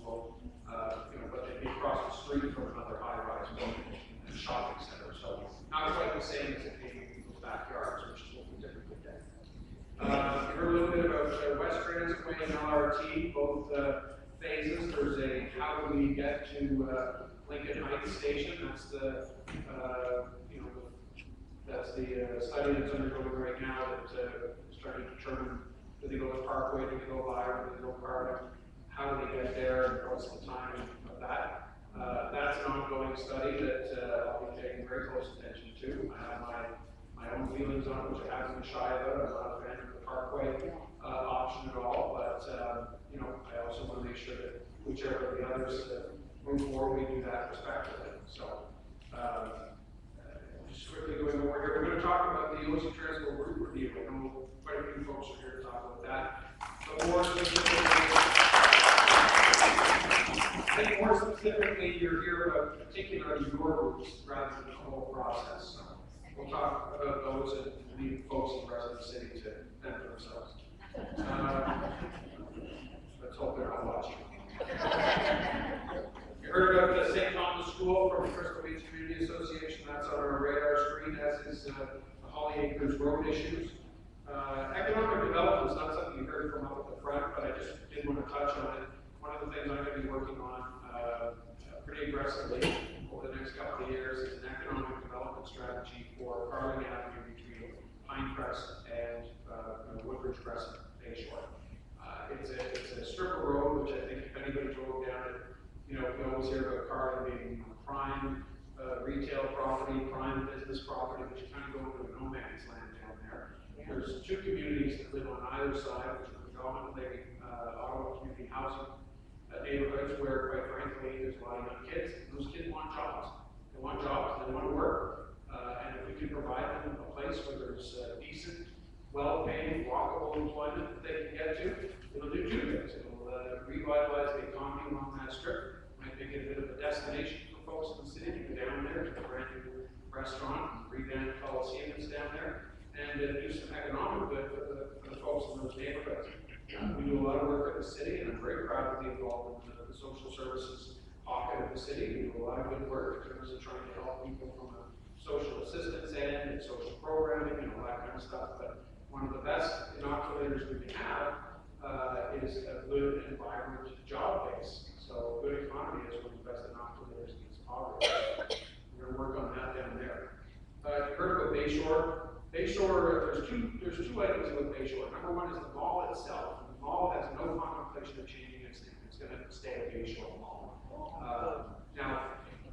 school, but they'd be across the street from another high-rise building and a shopping center. So not quite the same as it being in people's backyards, which is what we typically get. You heard a little bit about West Transway and LRT, both phases. There's a how do we get to Lincoln Heights Station. That's the study that's undergoing right now that is trying to determine do they go to Parkway, do they go Lyre, do they go Cardiff, how do they get there, and what's the timing of that. That's an ongoing study that I'll be paying very close attention to. I have my own feelings on it, which I haven't been shy about. I'm not a fan of the Parkway option at all, but I also want to make sure that whichever of the others move forward, we do that respectively. So, just quickly going over here, we're going to talk about the OC Transport Route Review. I know quite a few folks are here to talk about that. But more specifically, you're here about particularly your routes rather than the whole process. So we'll talk about those and leave folks in the rest of the city to fend for themselves. Let's hope they're not watching. You heard about the St. Thomas School from the Crystal Beach Community Association. That's on our radar screen, as is the Holly Acres Road issues. Economic development is not something you heard from up at the front, but I just did want to touch on it. One of the things I'm going to be working on pretty aggressively over the next couple of years is an economic development strategy for Carling Avenue between Pinecrest and Woodbridge Crescent, Bayshore. It's a strip of road, which I think if anybody drove down it, we always hear about Carling being prime retail property, prime business property, but you kind of go into a no man's land down there. There's two communities that live on either side, which are predominantly Ottawa community housing neighborhoods where, quite frankly, there's a lot of young kids. Those kids want jobs. They want jobs, they want to work. And if we can provide them a place where there's decent, well-paid, walkable employment that they can get to, it'll do two things. It'll revitalize the economy along that strip, might make it a bit of a destination for folks in the city to go down there to a brand new restaurant, revamped Coliseum that's down there, and do some economic good for the folks in those neighborhoods. We do a lot of work in the city, and I'm very proud to be involved in the social services pocket of the city. We do a lot of good work in terms of trying to help people from a social assistance end and social programming and all that kind of stuff. But one of the best inoculators we can have is a good and vibrant job base. So a good economy is one of the best inoculators against poverty. We're going to work on that down there. You heard about Bayshore. Bayshore, there's two items with Bayshore. Number one is the mall itself. The mall has no contemplation of changing its name. It's going to stay a Bayshore Mall. Now,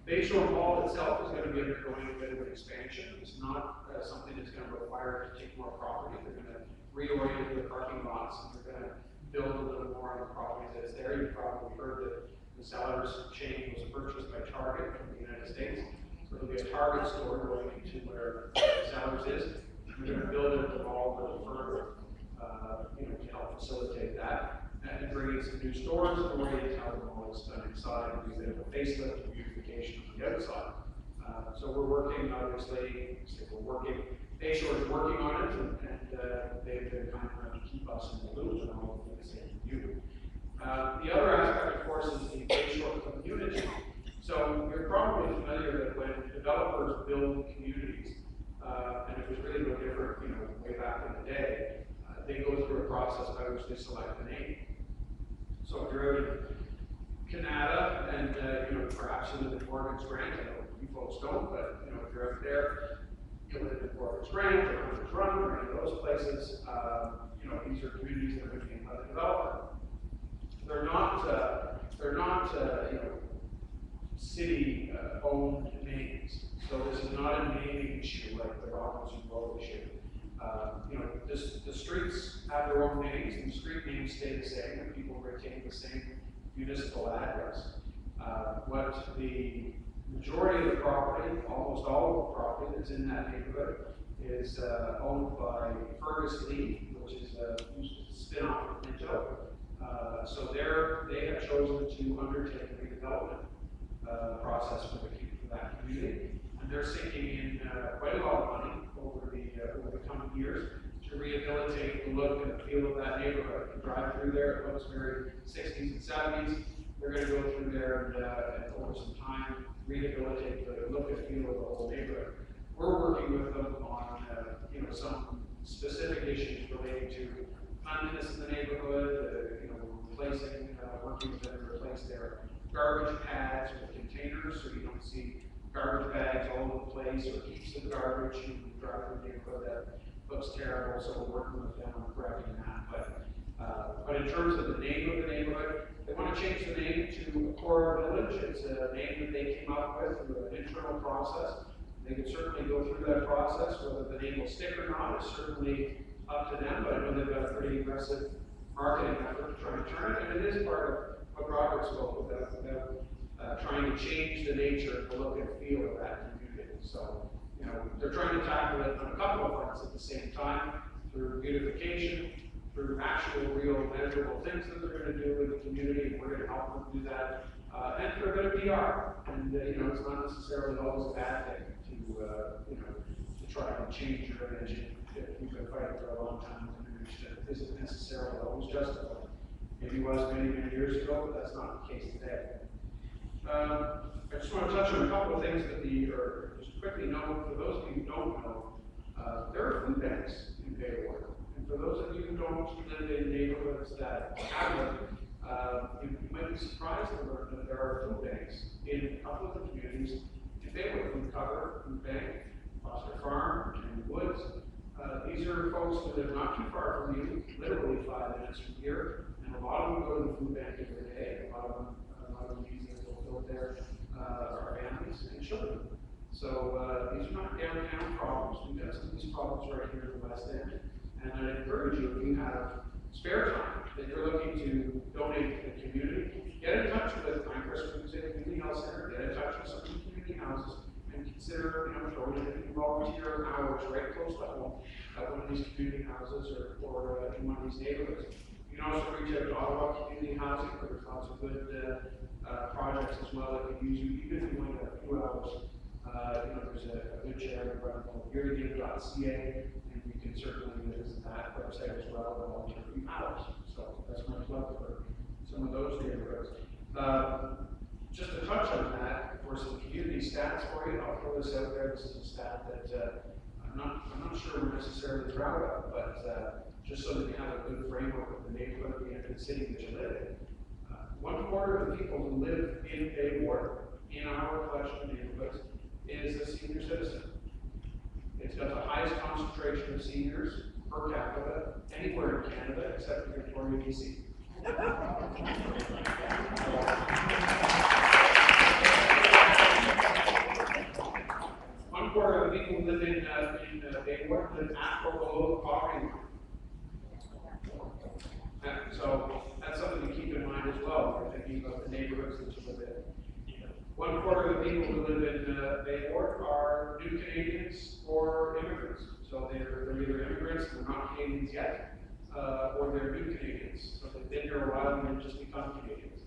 Bayshore Mall itself is going to be undergoing a bit of an expansion. It's not something that's going to require to take more property. They're going to reorient the parking lots, and they're going to build a little more on the property that's there. You've probably heard that the Sellers chain was purchased by Target from the United States. So there'll be a Target store going into where Sellers is. We're going to build it the mall a little further, to help facilitate that, and bring in some new stores and orient how the mall is done inside, and do a bit of a facelift and beautification on the outside. So we're working, obviously, Bayshore is working on it, and they've been kind enough to keep us in the loop, and I'll do the same with you. The other aspect, of course, is the Bayshore community. So you're probably familiar that when developers build communities, and it was really no different, way back in the day, they go through a process by which they select the name. So if you're out in Canada and, perhaps you live in Morgan's Grant, I know you folks don't, but, if you're out there, you live in Morgan's Grant or Hunters Run or any of those places, these are communities that are going to be by the developer. They're not city-owned names. So this is not a naming issue like the Robinson Road issue. The streets have their own names, and the street names stay the same, and people retain the same municipal address. What the majority of the property, almost all of the property that's in that neighborhood, is owned by Fergus Lee, which is a spin-off of Minto. So they have chosen to undertake a redevelopment process for that community, and they're sinking in quite a lot of money over the coming years to rehabilitate the look and the feel of that neighborhood. You drive through there, it looks very 60s and 70s. they're going to go through there and over some time rehabilitate the look and feel of the whole neighborhood. We're working with them on some specific issues relating to cleanliness in the neighborhood, working with them to replace their garbage pads with containers so you don't see garbage bags all over the place or heaps of garbage you drive through the neighborhood that looks terrible, so we're working with them on correcting that. But in terms of the name of the neighborhood, they want to change the name to Cora Village. It's a name that they came up with through an internal process. They can certainly go through that process. Whether the name will stick or not is certainly up to them, but I know they've got a pretty aggressive marketing effort to try and turn it, and it is part of what Robert spoke about trying to change the nature, the look and feel of that community. So, they're trying to tackle it on a couple of fronts at the same time, through beautification, through actual, real, measurable things that they're going to do in the community, and we're going to help them do that, and through a bit of PR. And, it's not necessarily always a bad thing to try and change your image. We've been fighting for a long time with an image that isn't necessarily always justified. Maybe it was many, many years ago, but that's not the case today. I just want to touch on a couple of things that just quickly note, for those of you who don't know, there are food banks in Bayward. And for those of you who don't live in neighborhoods that have them, you might be surprised to learn that there are food banks in a couple of the communities in Bayward. Food Cover, Food Bank, Foster Farm, and Woods. These are folks that live not too far from you, literally 5 minutes from here, and a lot of them go to the food bank every day. A lot of them use it to fulfill their families and children. So these are not downtown problems. We've got some of these problems right here in the West End. And I'd encourage you, if you have spare time that you're looking to donate to the community, get in touch with Pinecrest Community Health Center, get in touch with some of the community houses, and consider throwing in a few volunteer hours right close to home at one of these community houses or in one of these neighborhoods. You can also reach out to Ottawa Community Housing, where there's lots of good projects as well that can use you, even if you only have a few hours. There's a good charity run called earygame.ca, and you can certainly visit that website as well and volunteer a few hours. So that's my plug for some of those neighborhoods. Just to touch on that, for some community stats for you, I'll throw this out there. This is a stat that I'm not sure we're necessarily proud of, but just so that you have a good framework of the neighborhood and the city that you live in. 1/4 of the people who live in Bayward, in our collection of neighborhoods, is a senior citizen. It's got the highest concentration of seniors per capita anywhere in Canada except for Victoria, BC. One quarter of the people who live in Bayward live at or below the poverty line. So that's something to keep in mind as well if you're thinking about the neighborhoods that you live in. 1/4 of the people who live in Bayward are new Canadians or immigrants. So they're either immigrants, they're not Canadians yet, or they're new Canadians. So they've been here a while and they've just become Canadians.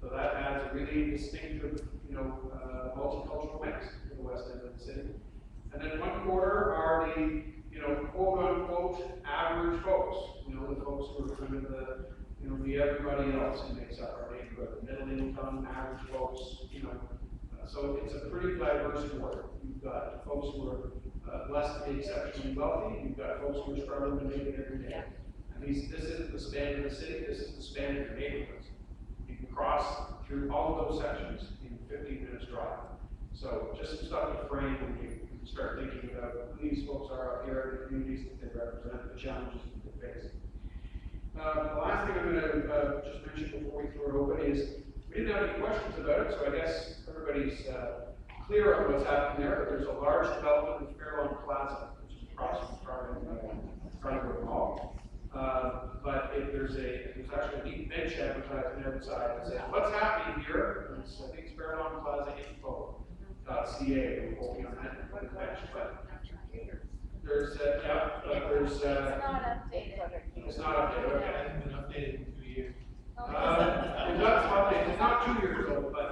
So that adds a really distinctive, multicultural mix to the west end of the city. And then 1/4 are the, quote unquote average folks. The folks who are kind of the everybody else who makes up our neighborhood, the middle income, average folks, so it's a pretty diverse board. You've got folks who are blessed to be exceptionally wealthy, you've got folks who are struggling to make it every day. And this isn't the span of the city, this is the span of your neighborhoods. You can cross through all of those sections in 15 minutes drive. So just some stuff to frame when you start thinking about who these folks are out here, the communities that they represent, the challenges that they face. The last thing I'm going to just mention before we throw it open is we didn't have any questions about it, so I guess everybody's clear on what's happening there. But there's a large development in Fairlawn Plaza, which is across from Carnegie Mall. But there's actually a neat bench advertisement outside that says, "What's happening here?" It's, I think it's Fairlawn Plaza info.ca. We'll be on that bench, but there's but there's it's not updated. It's not updated. Okay. It hasn't been updated in 2 years. It's not 2 years old, but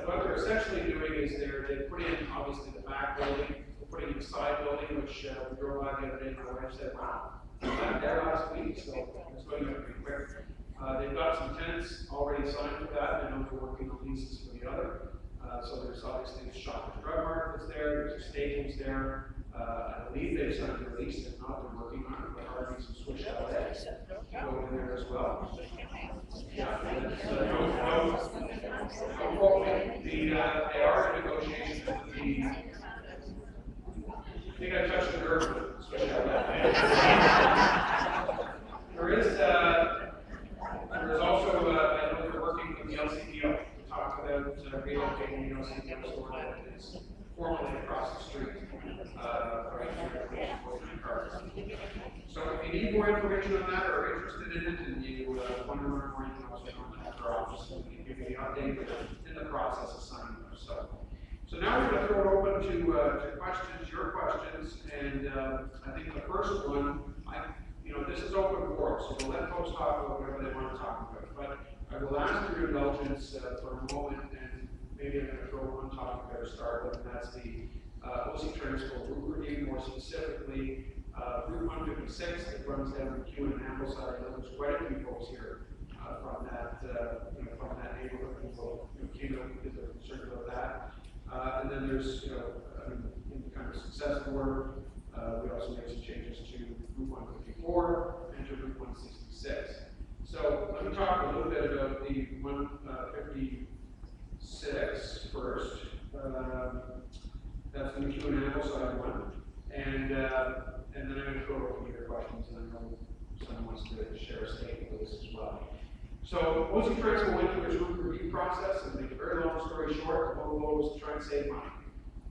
what they're essentially doing is they put in obviously the back building, they're putting in the side building, which we drove by the other day and my wife said, "Wow, I was there last week," so it's going up pretty quick. They've got some tenants already signed for that. I know they're working on leases for the other. So there's obviously the Shoppers Drug Mart that's there, there's a Staples there. I believe they've signed a lease, if not, they're working on it, but Harvey's and Swish LA go in there as well. Yeah, don't quote me. They are in negotiations with the, I think I touched the nerve with Swish LA. There is also, I know they're working with the LCPO to talk about relocating the LCPO store that is formally across the street, right here at Park. So if you need more information on that or are interested in it and you want to learn more, you can also contact our office and we can give you the update in the process of signing them. So now we're going to throw it open to questions, your questions, and I think the first one, this is open forum, so we'll let folks talk about whatever they want to talk about. But I will ask your indulgence for a moment, and maybe I'm going to throw one topic there to start with, and that's the OC Transport route review, more specifically Route 156 that runs down the Q and Ambleside. There's quite a few folks here from that neighborhood. People came out because they're concerned about that. And then there's in kind of success order. We also made some changes to Route 154 and to Route 166. So let me talk a little bit about the 156 first. That's the Q and Ambleside one. And then I'm going to throw over your questions, and I know someone wants to share a statement with us as well. So OC Transport went through its route review process, and to make a very long story short, the whole goal was to try and save money.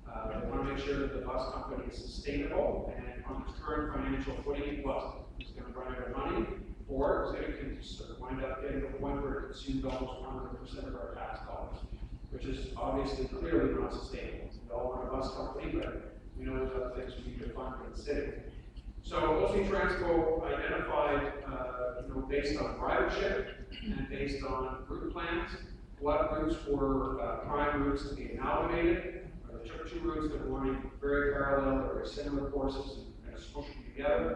They want to make sure that the bus company is sustainable, and on its current financial footing, it wasn't. It was going to run out of money, or it was going to wind up getting to the point where it consumed almost 100% of our tax dollars, which is obviously clearly not sustainable. We all want a bus company, but we know there's other things we need to fund for the city. So OC Transco identified, based on ridership and based on route plans, what routes were prime routes to be amalgamated. They took two routes that were running very parallel, or very similar courses, and smushed them together.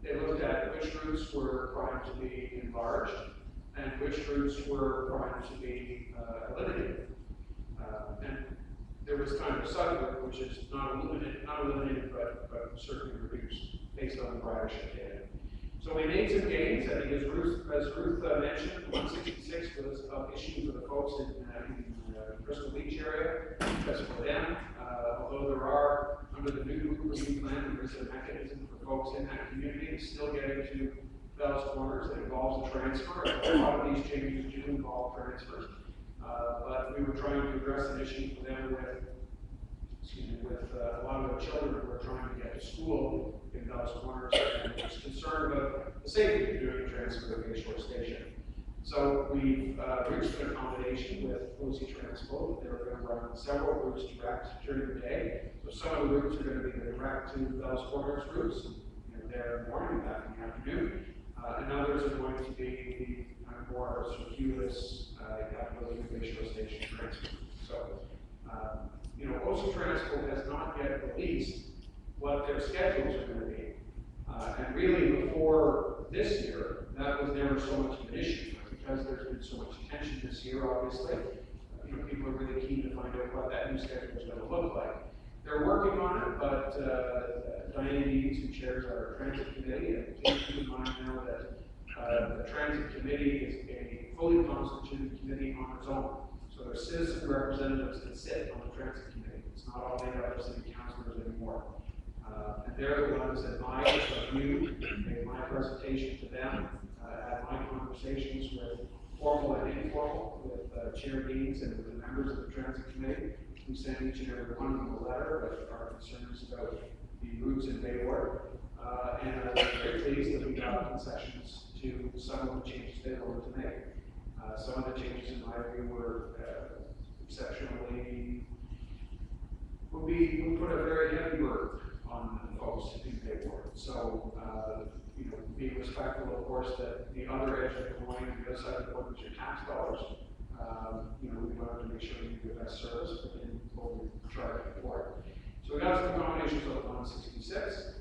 They looked at which routes were primed to be enlarged and which routes were primed to be eliminated. And there was kind of a subgroup which is not eliminated, but certainly reduced based on the ridership data. So we made some gains. I think as Ruth mentioned, 166 was of issues with the folks in the Crystal Beach area. That's for them. Although there are, under the new route review plan, there is a mechanism for folks in that community to still get into Bell's Corners that involves a transfer. A lot of these changes do involve transfers. But we were trying to address an issue for them with a lot of the children who are trying to get to school in Bell's Corners and just concerned about the safety of doing a transfer to Bayshore Station. So we reached an accommodation with OC Transport. They were going to run several routes direct during the day. So some of the routes are going to be the direct to Bell's Corners routes, there in the morning and back in the afternoon. And others are going to be the more circuitous, capability of Bayshore Station transfer. So, OC Transport has not yet released what their schedules are going to be. And really, before this year, that was never so much of an issue, because there's been so much attention this year, obviously. People are really keen to find out what that new schedule is going to look like. They're working on it, but Diane Deeds, who chairs our transit committee, and keep in mind now that the transit committee is a fully constituted committee on its own. So there's citizen representatives that sit on the transit committee. It's not all made up of city councilors anymore. And they're the ones that I, like you, made my presentation to them, had my conversations with formal and informal, with Chair Deeds and with the members of the transit committee. We sent each and every one of them a letter with our concerns about the routes in Bayward. And I'm very pleased that we got concessions to some of the changes they wanted to make. Some of the changes, in my view, were exceptionally, would put a very heavy burden on the folks in Bayward. So, being respectful, of course, that the other edge of the coin, the other side of the coin, was your tax dollars. We wanted to make sure we do the best service, but then what we charge for it. So we got some accommodations of 166.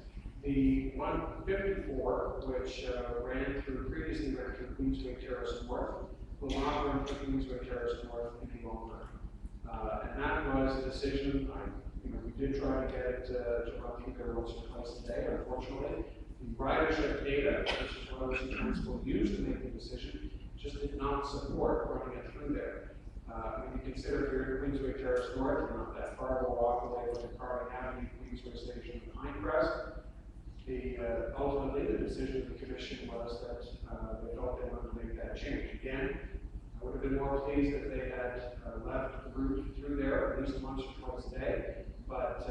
The 154, which previously ran through Queensway Terrace North, will not run through Queensway Terrace North any longer. And that was a decision, we did try to get it to run through there once or twice a day. Unfortunately, the ridership data, which is what OC Transport used to make the decision, just did not support running it through there. When you consider if you're in Queensway Terrace North, you're not that far of a walk away from the Carling Avenue Queensway Station in Pinecrest. Ultimately, the decision of the commission was that they felt they wanted to make that change. Again, I would have been more pleased if they had left the route through there at least once or twice a day, but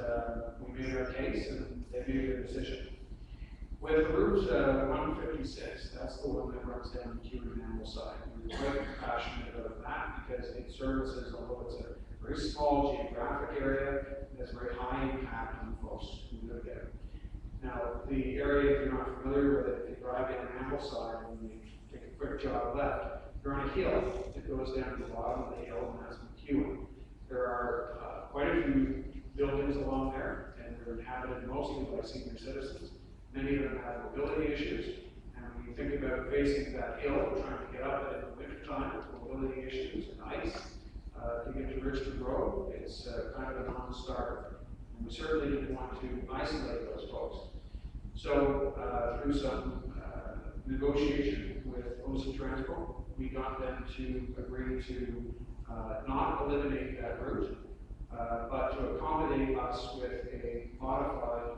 we made our case and they made their decision. With Route 156, that's the one that runs down the Kew and Ambleside. We're quite passionate about that because it services, although it's a very small geographic area, it has a very high impact on folks who live there. Now, the area, if you're not familiar with it, if you drive down Ambleside and you take a quick jog left, you're on a hill that goes down to the bottom of the hill, and that's McEwen. There are quite a few buildings along there, and they're inhabited mostly by senior citizens. Many of them have mobility issues, and when you think about facing that hill, trying to get up it in the wintertime with mobility issues and ice, to get to Richmond Road, it's kind of a non-starter. And we certainly didn't want to isolate those folks. So through some negotiation with OC Transport, we got them to agree to not eliminate that route, but to accommodate us with a modified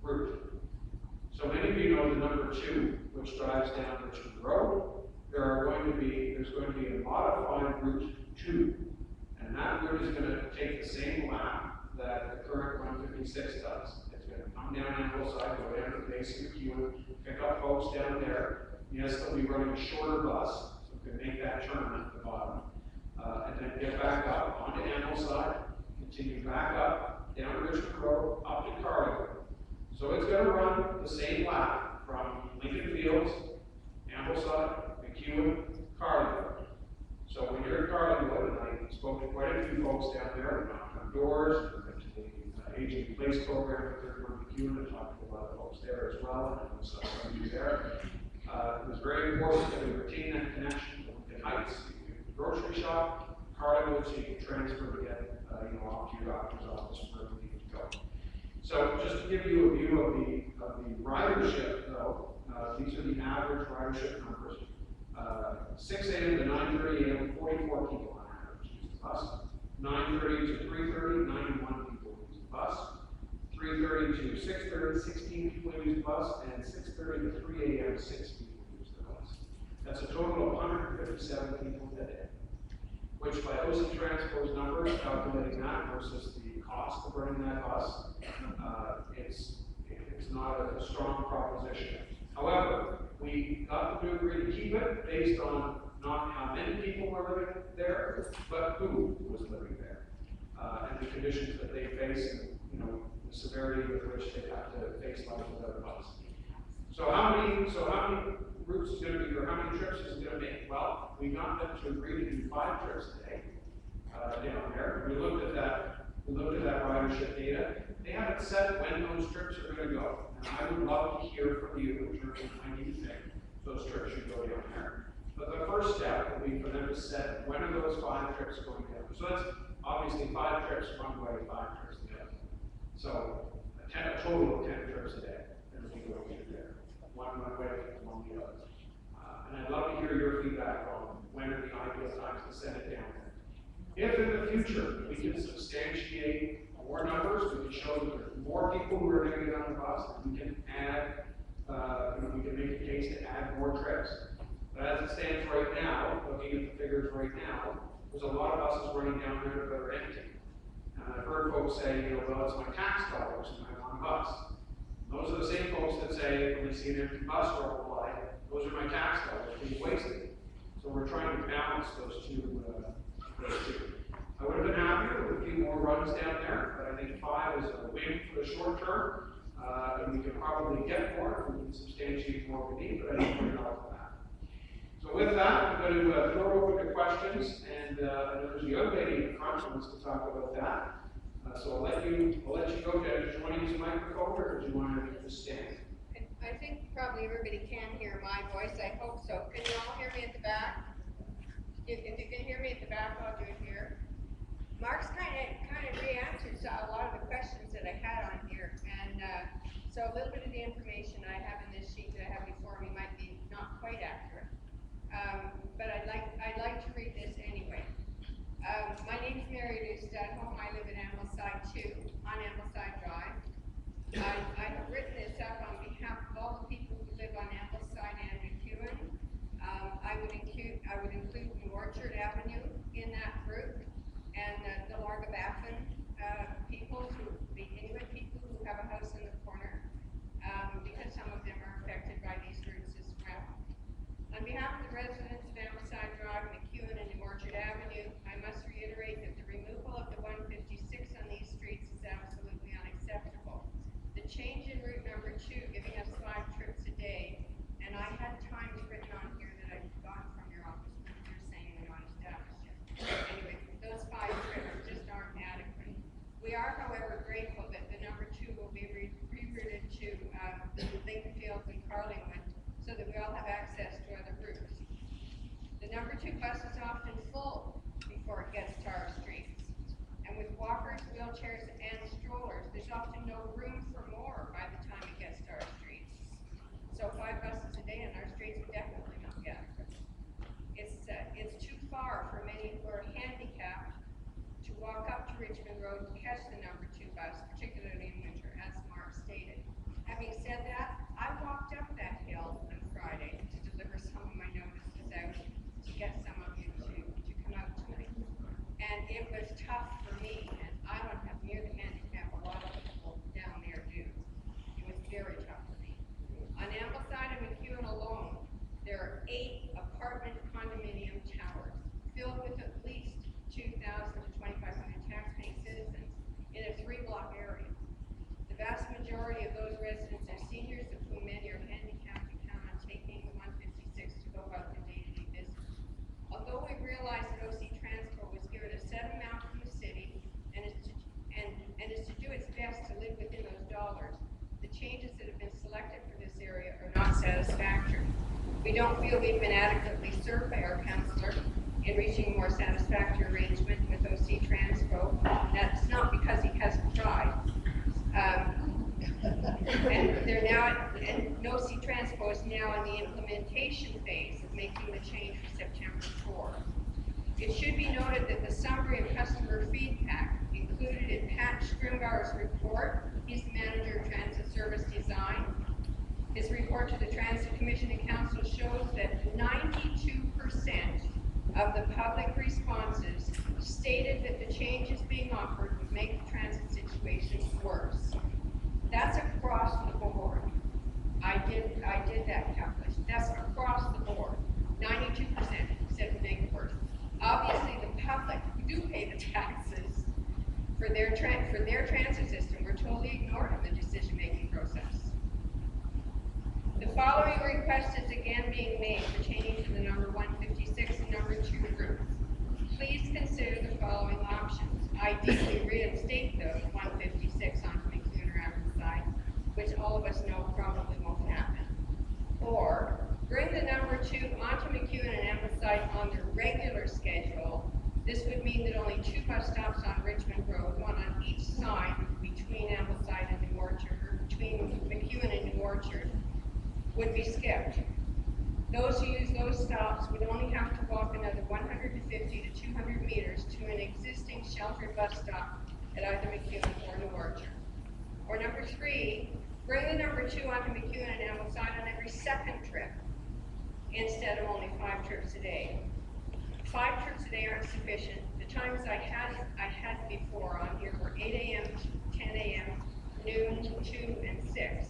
route. So many of you know the number 2, which drives down Richmond Road. There's going to be a modified route 2, and that route is going to take the same lap that the current 156 does. It's going to come down Ambleside, go down to the base of the queue, pick up folks down there. Yes, they'll be running a shorter bus, so we can make that turn at the bottom, and then get back up onto Ambleside, continue back up, down to Richmond Road, up to Carling. So it's going to run the same lap from Lincoln Fields, Ambleside, McEwen, Carling. So when you're at Carlingwood, and I spoke to quite a few folks down there, we knocked on doors, we went to the Aging in Place program for 31 McEwen, and talked to a lot of folks there as well, and I know some of you there. It was very important that we retain that connection to Lincoln Heights, the grocery shop, Carlingwood, so you can transfer to get off to your doctor's office wherever you need to go. So just to give you a view of the ridership, though, these are the average ridership numbers. 6 a.m. to 9:30 a.m., 44 people on average use the bus. 9:30 to 3:30, 91 people use the bus. 3:30 to 6:30, 16 people use the bus, and 6:30 to 3 a.m., 6 people use the bus. That's a total of 157 people a day, which by OC Transport's numbers, calculating that versus the cost of running that bus, it's not a strong proposition. However, we got them to agree to keep it based on not how many people were living there, but who was living there, and the conditions that they face, and the severity with which they have to face life without a bus. So how many routes is going to be, or how many trips is it going to make? Well, we got them to agree to do 5 trips a day down there. We looked at that ridership data. They haven't said when those trips are going to go, and I would love to hear from you in terms of when you think those trips should go down there. But the first step will be for them to set when are those 5 trips going down. So that's obviously 5 trips one way, 5 trips the other. So a total of 10 trips a day as we go through there. One way, one the other. And I'd love to hear your feedback on when are the ideal times to send it down there. If in the future we can substantiate more numbers, we can show that there's more people who are going to get on the bus, and we can add, we can make a case to add more trips. But as it stands right now, looking at the figures right now, there's a lot of buses running down there that are empty. And I've heard folks say, well, it's my tax dollars and I'm on a bus. Those are the same folks that say, when they see an empty bus roll by, those are my tax dollars being wasted. So we're trying to balance those two. I would have been happier with a few more runs down there, but I think 5 is a win for the short term, and we can probably get more if we can substantiate more we need, but I think we're not for that. So with that, I'm going to throw it open to questions, and there's a young lady in front who wants to talk about that. So I'll let you go. Do you want to use a microphone or do you want to just stand? I think probably everybody can hear my voice. I hope so. Can you all hear me at the back? If you can hear me at the back, I'll do it here. Mark's kind of re-answered a lot of the questions that I had on here, and so a little bit of the information I have in this sheet that I have before me might be not quite accurate, but I'd like to read this anyway. My name's Mary Lou Studholme. I live in Ambleside 2 on Ambleside Drive. I have written this up on behalf of all the people who live on Ambleside and McEwen. I would include New Orchard Avenue in that group, and the Largabaffin people, the Inuit people who have a house in the corner, because some of them are affected by these routes as well. On behalf of the residents of Ambleside Drive, McEwen, and New Orchard Avenue, I must reiterate that the removal of the 156 on these streets is absolutely unacceptable. The change in route number 2, giving us 5 trips a day, and I had times written on here that I'd gotten from your office, but you're saying they're not established yet. Anyway, those 5 trips just aren't adequate. We are, however, grateful that the number 2 will be rerouted to Lincoln Fields and Carlingwood, so that we all have access to other routes. The number 2 bus is often full before it gets to our streets. And with walkers, wheelchairs, and strollers, there's often no room for more by the time it gets to our streets. So 5 buses a day on our streets would definitely not be adequate. It's too far for many who are handicapped to walk up to Richmond Road to catch the number 2 bus, particularly in winter, as Mark stated. Having said that, I walked up that hill on Friday to deliver some of my notices out to get some of you to come out tonight. And it was tough for me, and I don't have near the handicap a lot of people down there do. It was very tough for me. On Ambleside and McEwen alone, there are 8 apartment condominium towers filled with at least 2,000 to 2,500 taxpaying citizens in a 3-block area. The vast majority of those residents are seniors, of whom many are handicapped and count on taking the 156 to go about their day-to-day business. Although we realize that OC Transport was given a set amount from the city and is to do its best to live within those dollars, the changes that have been selected for this area are not satisfactory. We don't feel we've been adequately served by our councillor in reaching a more satisfactory arrangement with OC Transpo. That's not because he hasn't tried. And OC Transpo is now in the implementation phase of making the change for September 4. It should be noted that the summary of customer feedback included in Pat Strimgar's report. He's the manager of Transit Service Design. His report to the Transit Commission and Council shows that 92% of the public responses stated that the changes being offered would make the transit situation worse. That's across the board. I did that calculation. That's across the board. 92% said it would make it worse. Obviously, the public who do pay the taxes for their transit system were totally ignored in the decision-making process. The following request is again being made pertaining to the number 156 and number 2 groups. Please consider the following options. Ideally, reinstate the 156 onto McEwen or Ambleside, which all of us know probably won't happen. Or bring the number 2 onto McEwen and Ambleside on their regular schedule. This would mean that only 2 bus stops on Richmond Road, one on each side between Ambleside and New Orchard, or between McEwen and New Orchard, would be skipped. Those who use those stops would only have to walk another 150 to 200 meters to an existing sheltered bus stop at either McEwen or New Orchard. Or number 3, bring the number 2 onto McEwen and Ambleside on every 2nd trip, instead of only 5 trips a day. 5 trips a day aren't sufficient. The times I had before on here were 8 a.m., 10 a.m., noon, 2, and 6.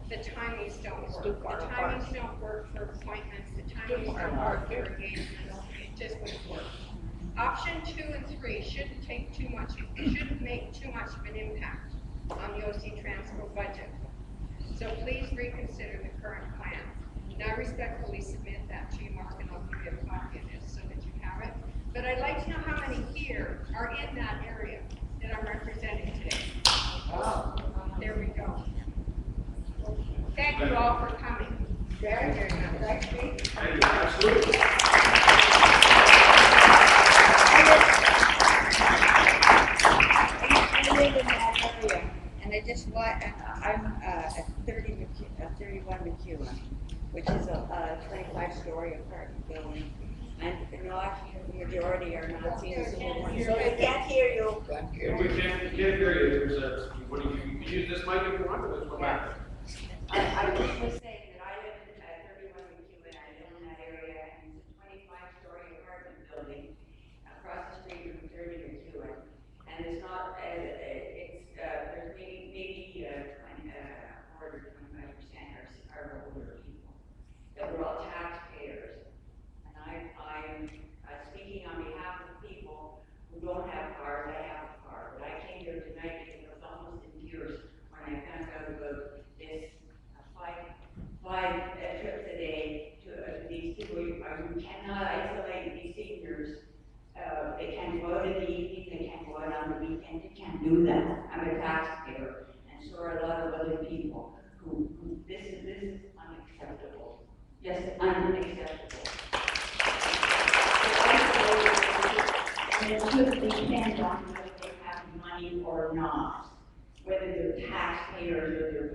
The timings don't work. The timings don't work for appointments. The timings don't work for engagements. It just wouldn't work. Option 2 and 3 shouldn't make too much of an impact on the OC Transport budget. So please reconsider the current plan. And I respectfully submit that to you, Mark, and I'll give you a copy of this so that you have it. But I'd like to know how many here are in that area that I'm referencing. all for coming. Very, very much. Right, Steve? Thank you, absolutely. I live in that area, and I just want, and I'm at 31 McEwen, which is a 25-story apartment building, and not the majority are not senior citizens, so they can't hear you. If we can't hear you, you can use this mic if you want, or this one back. I just was saying that I live at 31 McEwen, I live in that area, and it's a 25-story apartment building across the street from 30 McEwen, and it's not, there's maybe 20, or 25% are older people, that we're all taxpayers, and I'm speaking on behalf of people who don't have cars. I have a car, but I came here tonight because I was almost in tears when I found out about this five trips a day to these people. You cannot isolate these seniors. They can't go out in the evening, they can't go out on the weekend, you can't do that. I'm a taxpayer, and so are a lot of other people who this is unacceptable. Yes, unacceptable. And it should depend on whether they have money or not. Whether they're taxpayers or they're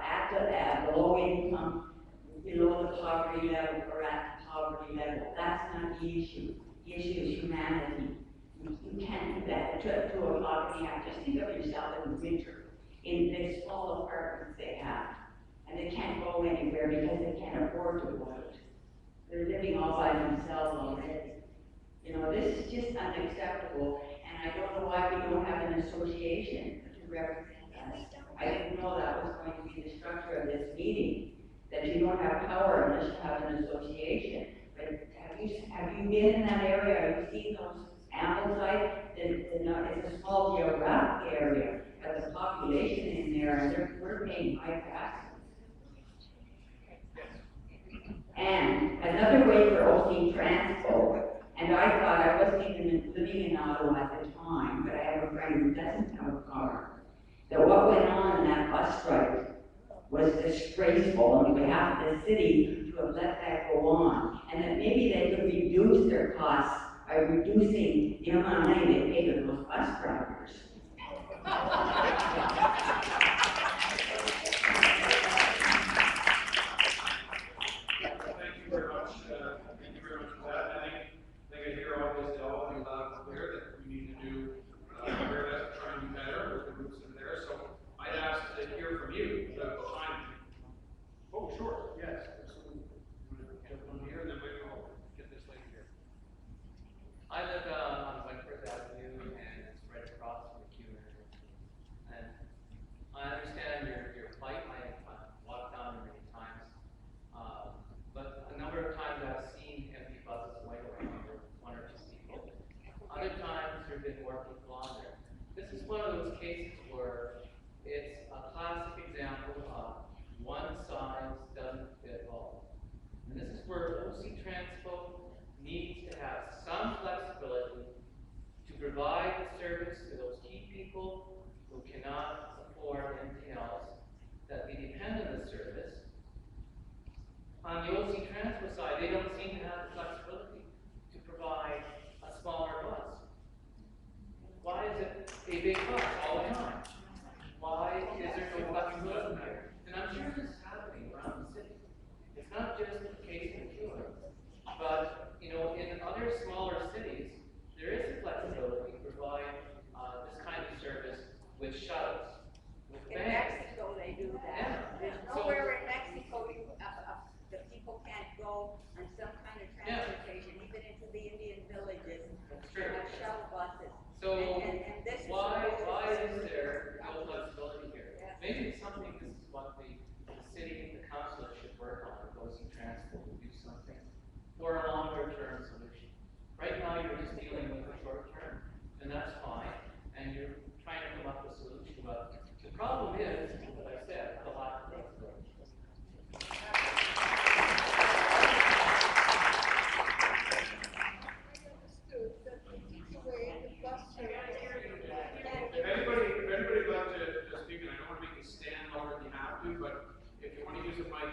at the low income, below the poverty level, or at the poverty level. That's not the issue. The issue is humanity. You can't do that. To a poverty act. Just think of yourself in the winter in the small apartments they have. And they can't go anywhere because they can't afford to go out. They're living all by themselves already. You know, this is just unacceptable, and I don't know why we don't have an association to represent us. I didn't know that was going to be the structure of this meeting, that you don't have power unless you have an association. But have you been in that area? Have you seen those Ambleside? It's a small geographic area, but the population in there, and we're paying high taxes. And another way for OC Transpo, and I thought I wasn't even living in Ottawa at the time, but I have a friend who doesn't have a car, that what went on in that bus strike was disgraceful on behalf of the city to have let that go on, and that maybe they could reduce their costs by reducing the amount of money they pay to those bus drivers. Thank you very much for that. I think I hear all of you loud and clear that we need to do better, to try and do better with the groups that are there. So I'd ask to hear from you about the time. Oh, sure, yes. Get one here, and then maybe we'll get this lady here. I live on Wentworth Avenue, and it's right across from the McEwen. And I understand your plight. I've walked down there many times. But a number of times I've seen empty buses waiting around with one or two people. Other times there have been more people on there. This is one of those cases where it's a classic example of one size doesn't fit all. And this is where OC Transpo needs to have some flexibility to provide the service to those key people who cannot afford anything else, that they depend on the service. On the OC Transpo side, they don't seem to have the flexibility to provide a smaller bus. Why is it a big bus all the time? Why is there no flexibility here? And I'm sure this is happening around the city. It's not just the case in McEwen, but in other smaller cities, there is a flexibility to provide this kind of service with shuttles, with In vans. Mexico, they do that. Yeah. There's nowhere in Mexico the people can't go on some kind of transportation, even into the Indian villages. That's They true. have shuttle buses. So And this is why supposed to is there no flexibility here? Yeah. Maybe it's something, this is what the city, the council should work on, or OC Transpo to do something for a longer term solution. Right now, you're just dealing with the short term, and that's fine, and you're trying to come up with a solution, but the problem is, as I said, the lack of flexibility. If anybody'd like to speak, and I don't want to make you stand longer than you have to, but if you want to use a mic,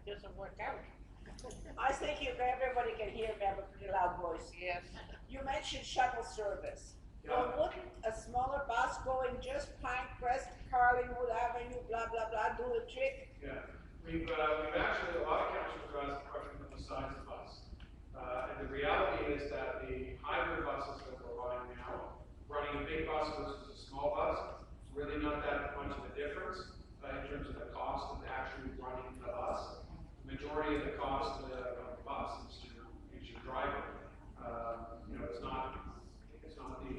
doesn't work out. I think everybody can hear me, I have a pretty loud voice. Yes. You mentioned shuttle service. Yeah. Well, wouldn't a smaller bus going just Pinecrest, Carlingwood Avenue, blah, blah, blah, do the trick? Yeah, we've actually, a lot of councillors have asked the question about the size of the bus. And the reality is that the hybrid buses that we're buying now, running a big bus versus a small bus, is really not that much of a difference in terms of the cost of actually running the bus. The majority of the cost of the bus is your driver. It's not the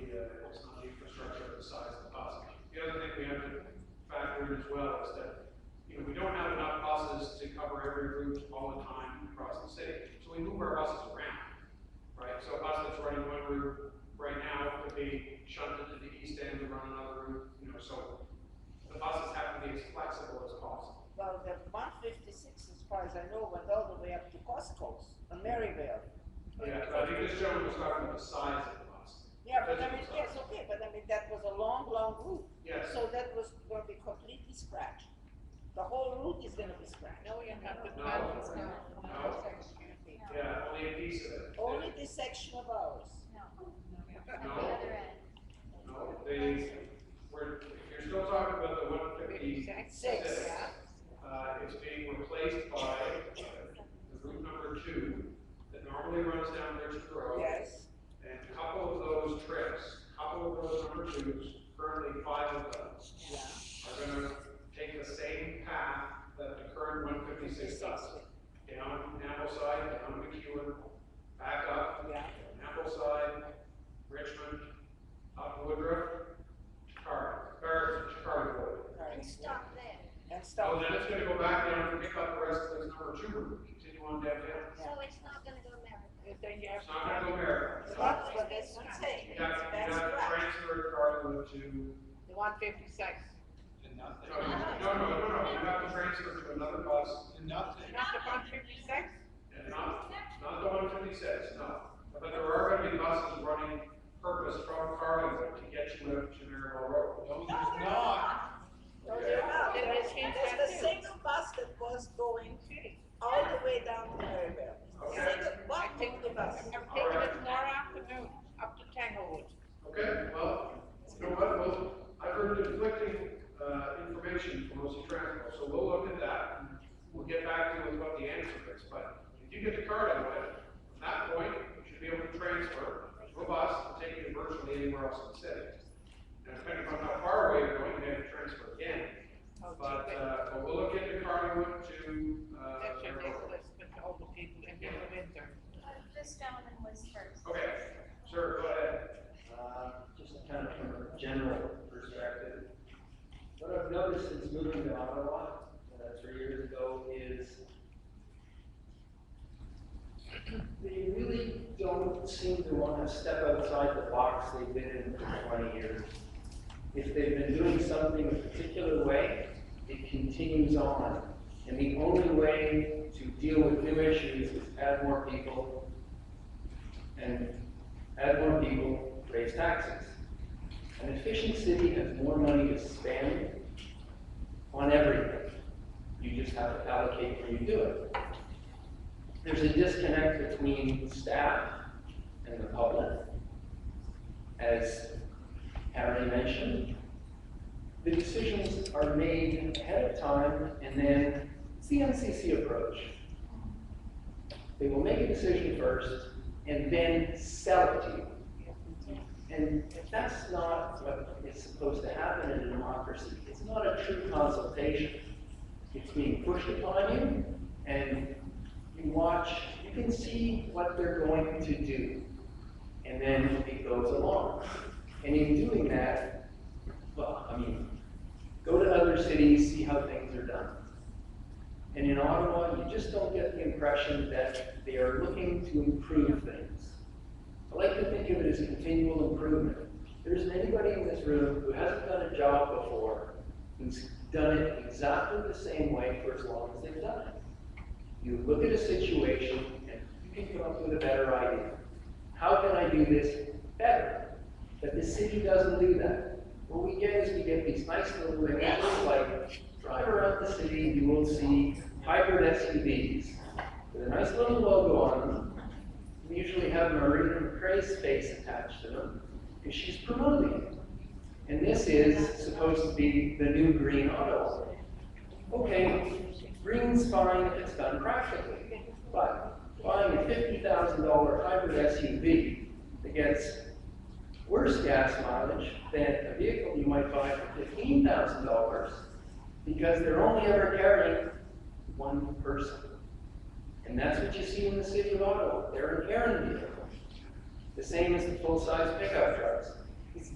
infrastructure of the size of the bus. The other thing we have to factor in as well is that, we don't have enough buses to cover every route all the time across the city. So we move our buses around, right? So a bus that's running one route right now could be shunted to the east end to run another route, so the buses have to be as flexible as possible. Well, the 156, as far as I know, went all the way up to Costco's, in Maryvale. Yeah, but I think this gentleman was talking about the size of the bus. Yeah, but I mean, yes, okay, but I mean, that was a long, long route. Yes. So that was going to be completely scratched. The whole route is going to be scratched. No, you have to. No. Yeah, only a piece of it. Only this section of ours. No, No. on the other end. No, you're still talking about the 156. Six. It's being replaced by the route number 2 that normally runs down Richmond Road. Yes. And a couple of those trips, number 2s, currently 5 of them, are gonna take the same path that the current 156 does. Down Ambleside, down McEwen, back up, Yeah. Ambleside, Richmond, up Woodruff, Chicago. And stop there. And So stop. then it's gonna go back down and pick up the rest of this number 2 route, continue on downtown. So it's not gonna go America. Then you have It's not gonna go America. That's what that's what I'm saying. You have to That's right. transfer Carlwood to, the 156. no, you have to transfer to another bus. Not the 156? And not the 156, no. But there are gonna be buses running purpose from Carlingwood to get you up to Maryborough Road. No, there's not. No, they're not. Then There's they change there's that the too. single bus that was going all the way down to Maryville. Okay. Single, one I think only bus. I'm thinking it more afternoon, up to Tanglewood. Okay, well, you know what, I've heard conflicting, information from OC Transport, so we'll look at that, and we'll get back to you with what the answer is, but if you get the card out of it, from that point, you should be able to transfer to a bus and take you virtually anywhere else in the city. And depending on how far away you're going, you have to transfer again. But we'll look into Carlingwood to, That's your Maryborough. list with all the people in the winter. This gentleman was first. Okay, sir, go ahead. Just kind of from a general perspective, what I've noticed since moving to Ottawa 3 years ago is they really don't seem to want to step outside the box they've been in for 20 years. If they've been doing something a particular way, it continues on. And the only way to deal with new issues is add more people, and add more people, raise taxes. An efficient city has more money to spend on everything. You just have to allocate where you do it. There's a disconnect between staff and the public. As Harry mentioned, the decisions are made ahead of time, and then it's the NCC approach. They will make a decision first and then sell it to you. And that's not what is supposed to happen in a democracy. It's not a true consultation. It's being pushed upon you, and you watch, you can see what they're going to do, and then it goes along. And in doing that, well, I mean, go to other cities, see how things are done. And in Ottawa, you just don't get the impression that they are looking to improve things. I like to think of it as continual improvement. There isn't anybody in this room who hasn't done a job before who's done it exactly the same way for as long as they've done it. You look at a situation and you can come up with a better idea. How can I do this better? But the city doesn't do that. What we get is we get these nice little images like, drive around the city, you will see hybrid SUVs with a nice little logo on them. We usually have Marina McRae's face attached to them because she's promoting it. And this is supposed to be the new green auto. Okay, green's fine if it's done practically, but buying a $50,000 hybrid SUV that gets worse gas mileage than a vehicle you might buy for $15,000 because they're only ever carrying one person. And that's what you see in the city of Ottawa. They're an errand vehicle. The same as the full-size pickup trucks.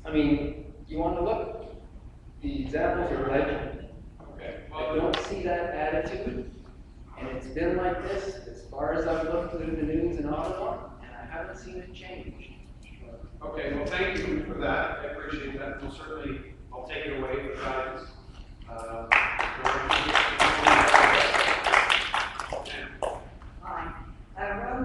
I mean, you want to look, the examples are legion. Okay. I don't see that attitude, and it's been like this as far as I've looked through the news in Ottawa, and I haven't seen it change. Okay, well, thank you for that. I appreciate that. We'll certainly, I'll take it away for guidance. Hi, I'm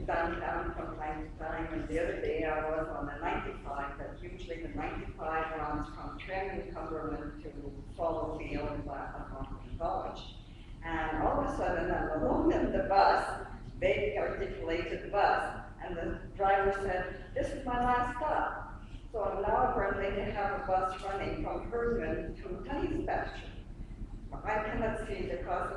downtown from time to time, and the other day I was on the 95, but usually the 95 runs from Trim, Cumberland to Follow Field, from College. And all of a sudden, I'm alone in the bus, they articulated the bus, and the driver said, "This is my last stop." So now apparently they have a bus running from Herdman to Honey Pasture. I cannot see the cost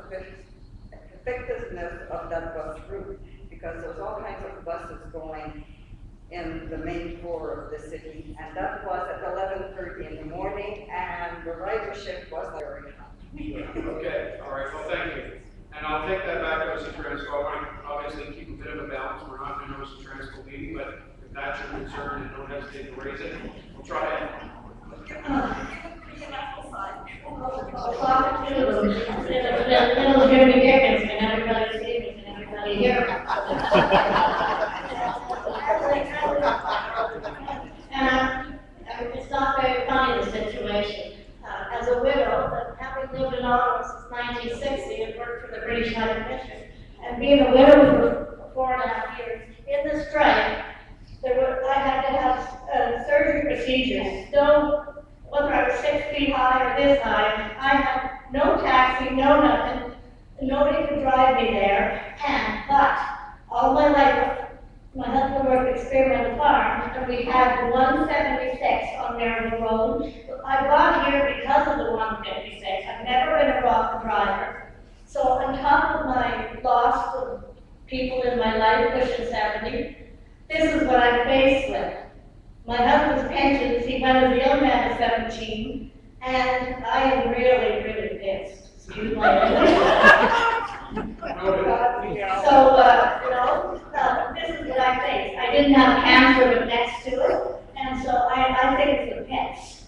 effectiveness of that bus route, because there's all kinds of buses going in the main core of the city, and that was at 11:30 in the morning, and the ridership was very high. Okay, all right, well, thank you. And I'll take that back to Mr. Transco. I want to obviously keep a bit of a balance. We're not going to Mr. Transco meeting, but if that's your concern, and don't hesitate to raise it, we'll try it. Little Jimmy Dickens, and everybody sees and everybody hears. It's not very funny, the situation. As a widow, having lived in Ottawa since 1960 and worked for the British High Commission, and being a widow for 4.5 years, in the strike, I had to have surgery procedures. No, whether I was 6 feet high or this high, I had no taxi, no nothing. Nobody could drive me there. But all my life, my husband worked at Experimental Farm, and we had 176 on Maryville Road. I got here because of the 156. I've never been a rock driver. So on top of my loss of people in my life pushing 70, this is what I'm faced with. My husband's pensions, he went as a young man at 17, and I am really, really pissed. Excuse my this is what I face. I didn't have cancer, but next to it, and so I think it's a piss.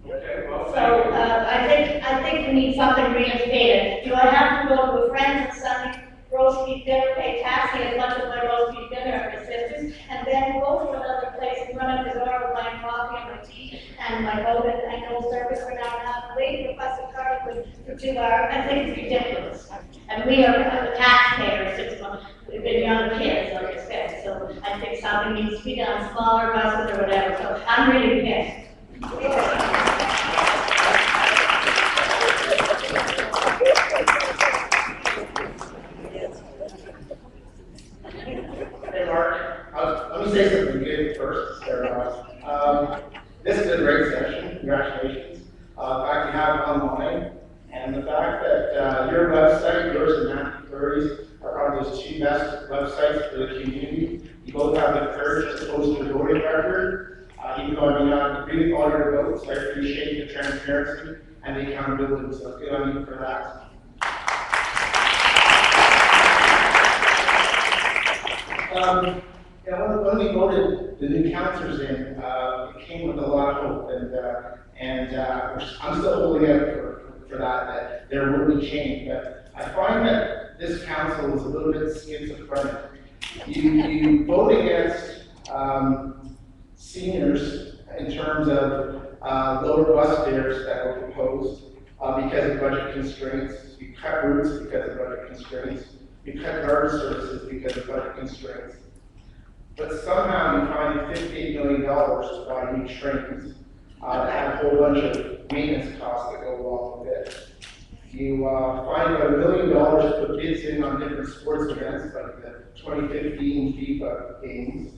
Okay, well, So I think we need something reinstated. Do I have to go to a friend's on Sunday, roast beef dinner, pay taxi as much as my roast beef dinner at my sister's, and then go to another place and run up the door with my coffee and my tea and my vote and no service for an hour and a half, wait for a bus and car for 2 hours? I think it's ridiculous. And we are the taxpayers 6 months. We've been young kids, like I said, so I think something needs to be done, smaller buses or whatever. So I'm really pissed. Hey Mark, let me say something good first to start off. This is a great session, congratulations. The fact you have it online, and the fact that your website, yours and Matthew Fleury's, are probably those 2 best websites for the community. You both have the courage to post your voting record, even though I may not agree with all your votes. I appreciate the transparency and the accountability, so good on you for that. When we voted the new councillors in, it came with a lot of hope, and I'm still holding out for that there will be change. But I find that this council is a little bit schizophrenic. You vote against seniors in terms of lower bus fares that were proposed because of budget constraints. You cut routes because of budget constraints. You cut guard services because of budget constraints. But somehow you find $58 million to buy new trains that have a whole bunch of maintenance costs that go along with it. You find about $1 million to put bids in on different sports events, like the 2015 FIFA games.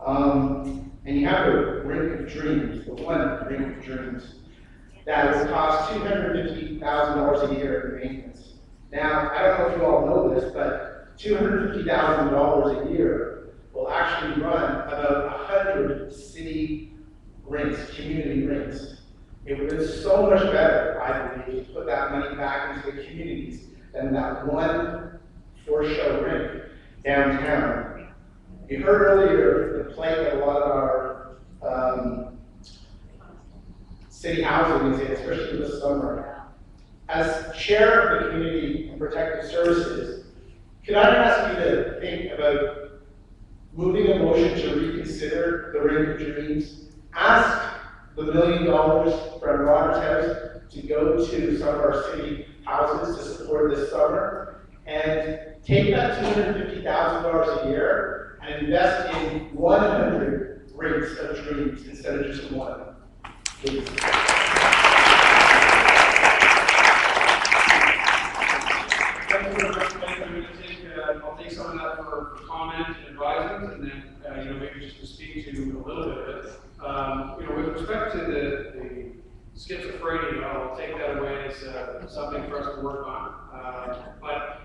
And you have a Rink of Dreams, the one Rink of Dreams, that will cost $250,000 a year in maintenance. Now, I don't know if you all know this, but $250,000 a year will actually run about 100 city rinks, community rinks. It would be so much better, I believe, to put that money back into the communities than that one four-show rink downtown. You heard earlier the plight that a lot of our city housing is in, especially this summer. As chair of the Community and Protective Services, could I ask you to think about moving a motion to reconsider the Rink of Dreams? Ask the $1 million from Robert's House to go to some of our city houses to support this summer, and take that $250,000 a year and invest in 100 rinks of dreams instead of just one. Please. I'll take some of that for comment and advisement, and then maybe just to speak to a little bit of it. With respect to the schizophrenia, I'll take that away as something for us to work on. But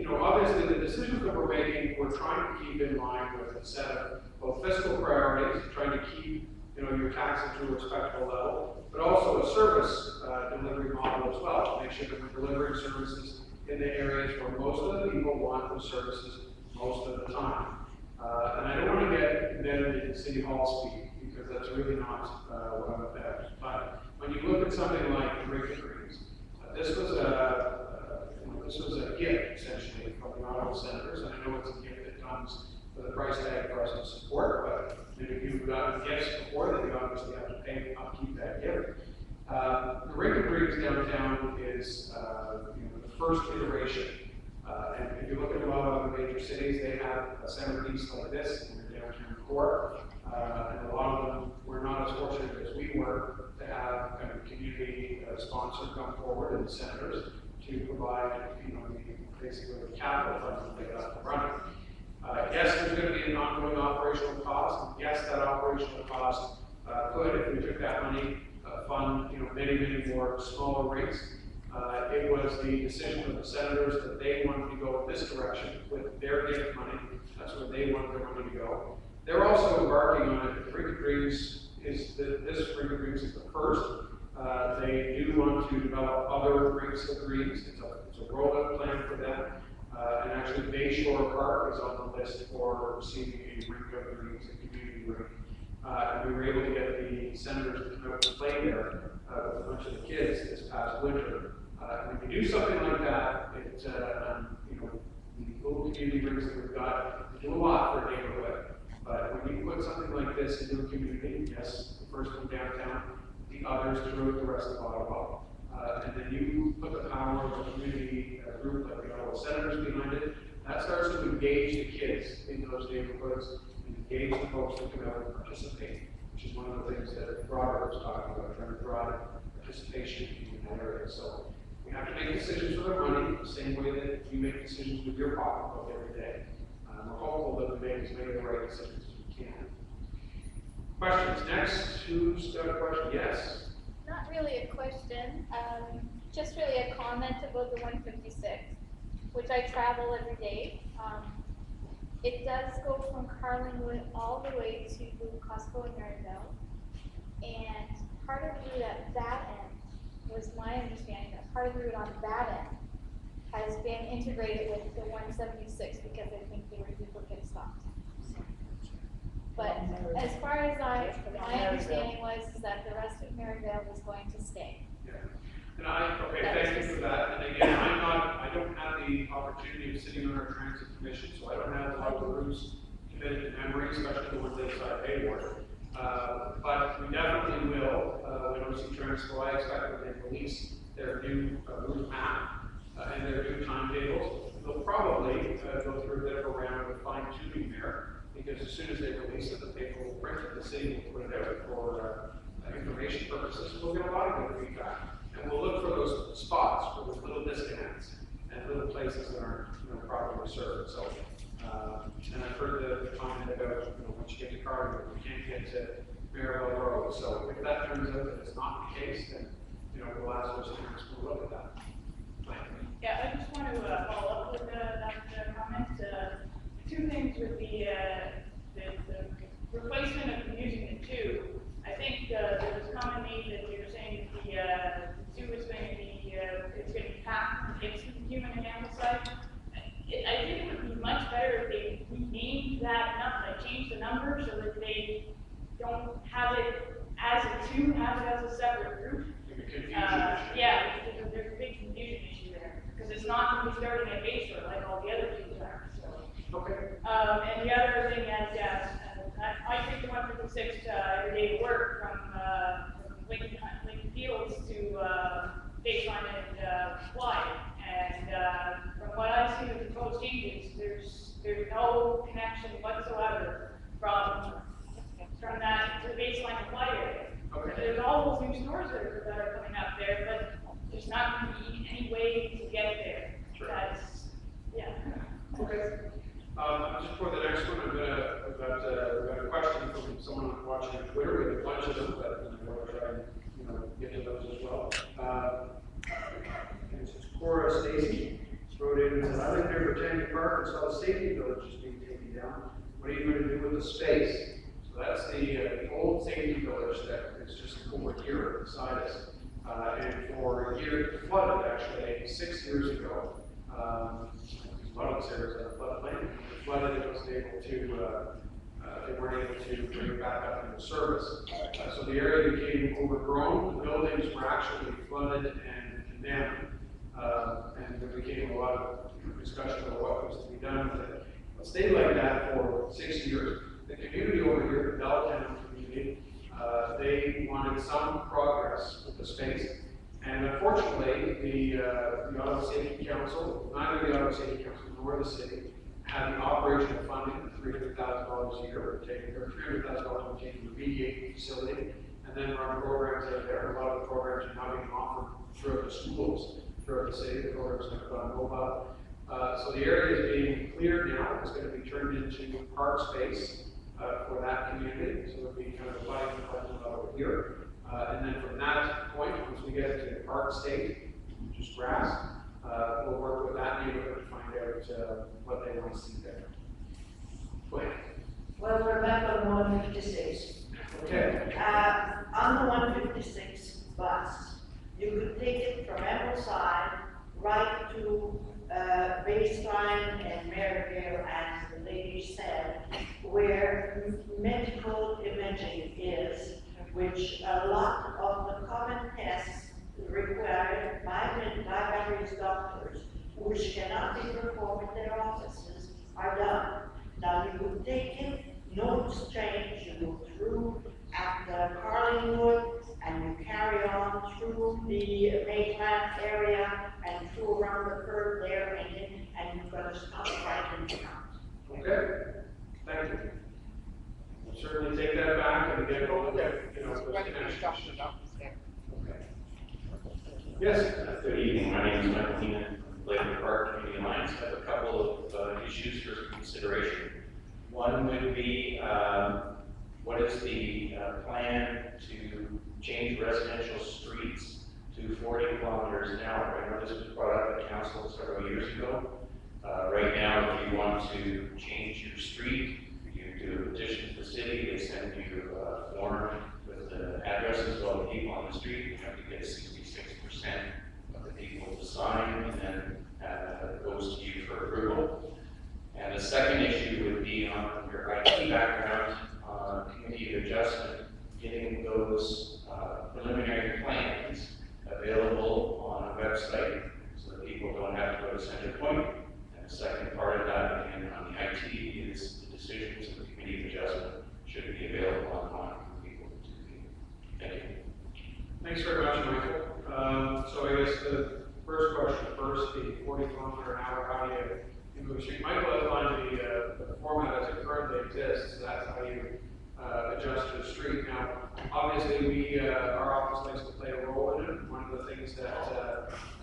obviously, the decisions that we're making, we're trying to keep in mind with a set of both fiscal priorities, trying to keep your taxes to a respectable level, but also a service delivery model as well, to make sure that we're delivering services in the areas where most of the people want those services most of the time. And I don't want to get embedded in City Hall speak, because that's really not what I'm about. But when you look at something like the Rink of Dreams, this was a gift, essentially, from the Ottawa Senators, and I know it's a gift that comes with a price tag for us to support, but if you've gotten gifts before, then you obviously have to pay upkeep that gift. The Rink of Dreams downtown is the first iteration, and if you look at a lot of other major cities, they have a centerpiece like this in their downtown core, and a lot of them were not as fortunate as we were to have kind of community sponsors come forward and senators to provide, basically the capital funds to get up and running. Yes, there's going to be an ongoing operational cost, and yes, that operational cost could, if we took that money, fund many, many more smaller rinks. It was the decision of the senators that they wanted to go this direction with their gift money. That's where they wanted their money to go. They're also embarking on it. The Rink of Dreams is this Rink of Dreams is the first. They do want to develop other rinks of dreams. It's a rollout plan for them. And actually, Bayshore Park is on the list for receiving a Rink of Dreams, a community rink. And we were able to get the senators to come out and play there with a bunch of the kids this past winter. And if you do something like that, the little community rinks that we've got do a lot for a neighborhood. But when you put something like this into a community, yes, the first one downtown, the others throughout the rest of Ottawa, and then you put the power of a community group like the Ottawa Senators behind it, that starts to engage the kids in those neighborhoods, and engage the folks that come out and participate, which is one of the things that Robert was talking about, trying to drive participation in that area. So we have to make decisions with our money the same way that you make decisions with your pocketbook every day. We're hopeful that we make as many of the right decisions as we can. Questions? Next, who's got a question? Yes? Not really a question, just really a comment about the 156, which I travel every day. It does go from Carlingwood all the way to Costco and Maryville, and part of the route at that end was my understanding that part of the route on that end has been integrated with the 176 because I think they were duplicate stops. But as far as my understanding was is that the rest of Maryville was going to stay. Yeah. And thank you for that. And again, I don't have the opportunity of sitting on our transit commission, so I don't have a lot of the routes committed to memory, especially the ones inside Hayward. But we definitely will, when OC Transco, I expect when they release their new route map and their new timetables, they'll probably go through a bit of a round of fine tuning there. Because as soon as they release it, the paper will print it, the city will put it out for information purposes. We'll get a lot of good feedback. And we'll look for those spots where places that aren't, properly served, so. And I've heard the comment about, once you get to Carter, you can't get to Maribel Road, so if that turns out that it's not the case, then, we'll ask those parents to look at that. Yeah, I just want to follow up with that comment. Two things with the replacement of using the two. I think there was a comment made that you're saying that the two is going to be it's going to be packed against the human and animal side. I think it would be much better if they renamed that number, change the number so that they don't have it as a two, have it as a separate group. Yeah, there's a big confusion issue there, because it's not going to be starting at Bayshore like all the other two are, so. Okay. And the other thing is, I take the 156 every day to work from Lincoln Fields to Baseline and Fly, and from what I've seen of the proposed changes, there's no connection whatsoever from that to the Baseline and Fly area. Okay. There's all those new stores that are coming up there, but there's not going to be any way to get there. Sure. That's, yeah. Okay. Just for the next one, we've got a question from someone watching on Twitter. We have a bunch of them, but we'll try and get to those as well. It's Cora Stacy wrote in and said, I live near Britannia Park and saw the safety village is being taken down. What are you going to do with the space? So that's the old safety village that is just over here beside us. And for a year, it flooded actually 6 years ago. A lot of this area is in a floodplain. It flooded, it wasn't able to, they weren't able to bring it back up into service. So the area became overgrown. The buildings were actually flooded and condemned. And there became a lot of discussion about what was to be done with it. It stayed like that for 6 years. The community over here, the Belltown community, they wanted some progress with the space. And unfortunately, the Ottawa Safety Council, neither the Ottawa Safety Council nor the city, had the operational funding, $300,000 a year, or $300,000 to remediate the facility, and then run programs out there. A lot of the programs are now being offered throughout the schools, throughout the city. The programs have gone mobile. So the area is being cleared now. It's going to be turned into park space for that community. So it'll be kind of a buying question over here. And then from that point, once we get to the park state, just grass, we'll work with that neighborhood to find out what they want to see there. Go ahead. Well, we're back on 156. Okay. On the 156 bus, you could take it from Ambleside right to Baseline and Maryvale, as the lady said, where medical imaging is, which a lot of the common tests required by various doctors, which cannot be performed in their offices, are done. Now you would take it, no exchange, you go through at the Carlingwood, and you carry on through the Mayplant area, and through around the curve there, and you've got to stop right in front. Okay. Thank you. We'll certainly take that back and get all of it, those connections. Okay. Yes. Good evening. My name is Michael Heenan from Lakewood Park Community Alliance. I have a couple of issues for consideration. One would be what is the plan to change residential streets to 40 kilometers an hour? I know this was brought up at council several years ago. Right now, if you want to change your street, you do a petition to the city, they send you a form with the addresses of all the people on the street. You have to get 66% of the people to sign, and then it goes to you for approval. And the second issue would be on your IT background, committee of adjustment, getting those preliminary plans available on a website so that people don't have to go to Center Point. And the second part of that, again, on the IT, is the decisions of the committee of adjustment should be available online for people to view. Thank you. Thanks very much, Michael. So I guess the first question first, the 40 kilometer an hour, how do you move the street? Michael outlined the format as it currently exists. That's how you adjust to the street. Now, obviously, our office likes to play a role in it. One of the things that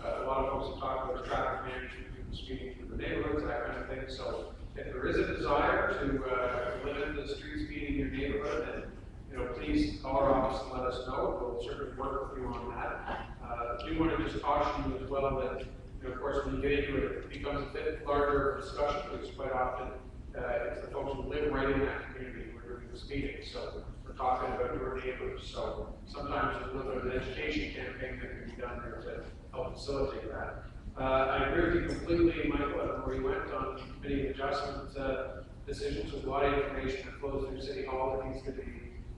a lot of folks have talked about is traffic management and speed speeding through the neighborhoods, that kind of thing. So if there is a desire to limit the street speeding in your neighborhood, then, you know, please call our office and let us know. We'll certainly work with you on that. I do want to just caution you as well that, you know, of course, when you get into it, it becomes a bit larger discussion, because quite often it's the folks who live right in that community who are doing the speeding. So we're talking about your neighbors. So sometimes there's a little bit of an education campaign that can be done there to help facilitate that. I agree with you completely, Michael, I don't know where you went on committee adjustment decisions. There's a lot of information that flows through City Hall that needs to be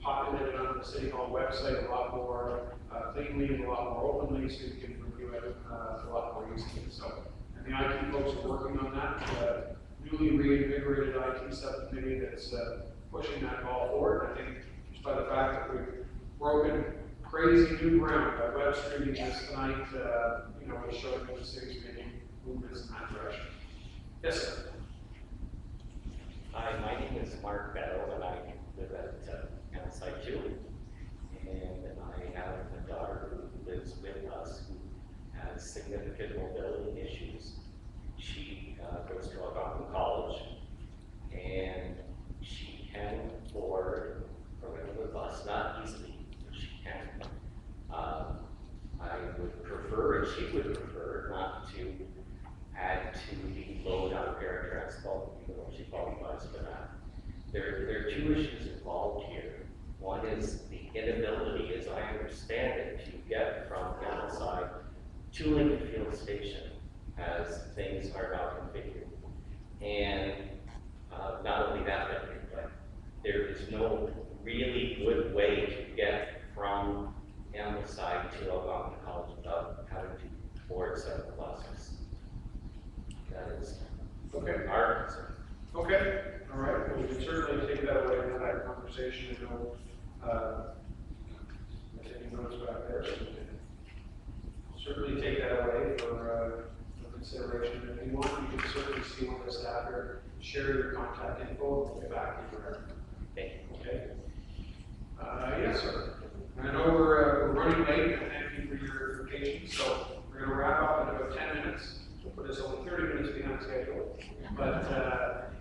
populated on the City Hall website a lot more cleanly and a lot more openly, so you can review it a lot more easily. So, and the IT folks are working on that. Newly reinvigorated IT subcommittee that's pushing that ball forward. I think just by the fact that we've broken crazy new ground by web streaming this tonight, you know, it's showing that the city's making movements in that direction. Yes, sir. Hi, my name is Mark Taylor, and I live at Site 2. And I have a daughter who lives with us who has significant mobility issues. She goes to Algonquin College, and she can board a regular bus, not easily, but she can. I would prefer, and she would prefer, not to add to the load on paratransport, even though she qualifies for that. There are two issues involved here. One is the inability, as I understand it, to get from Ambleside to Lincoln Field Station as things are now configured. And not only that, but there is no really good way to get from Ambleside to Algonquin College without having to board several buses. That is our concern. Okay, all right, well, we can certainly take that away in that conversation. I know, I'm taking notes back there, so we can certainly take that away for consideration. If you want, you can certainly see one of the staff here, share your contact info, and we'll get back to you forever. Thank you. Okay. Yes, sir. I know we're running late, and thank you for your patience, so we're going to wrap up in about 10 minutes. We'll put us only 30 minutes behind schedule, but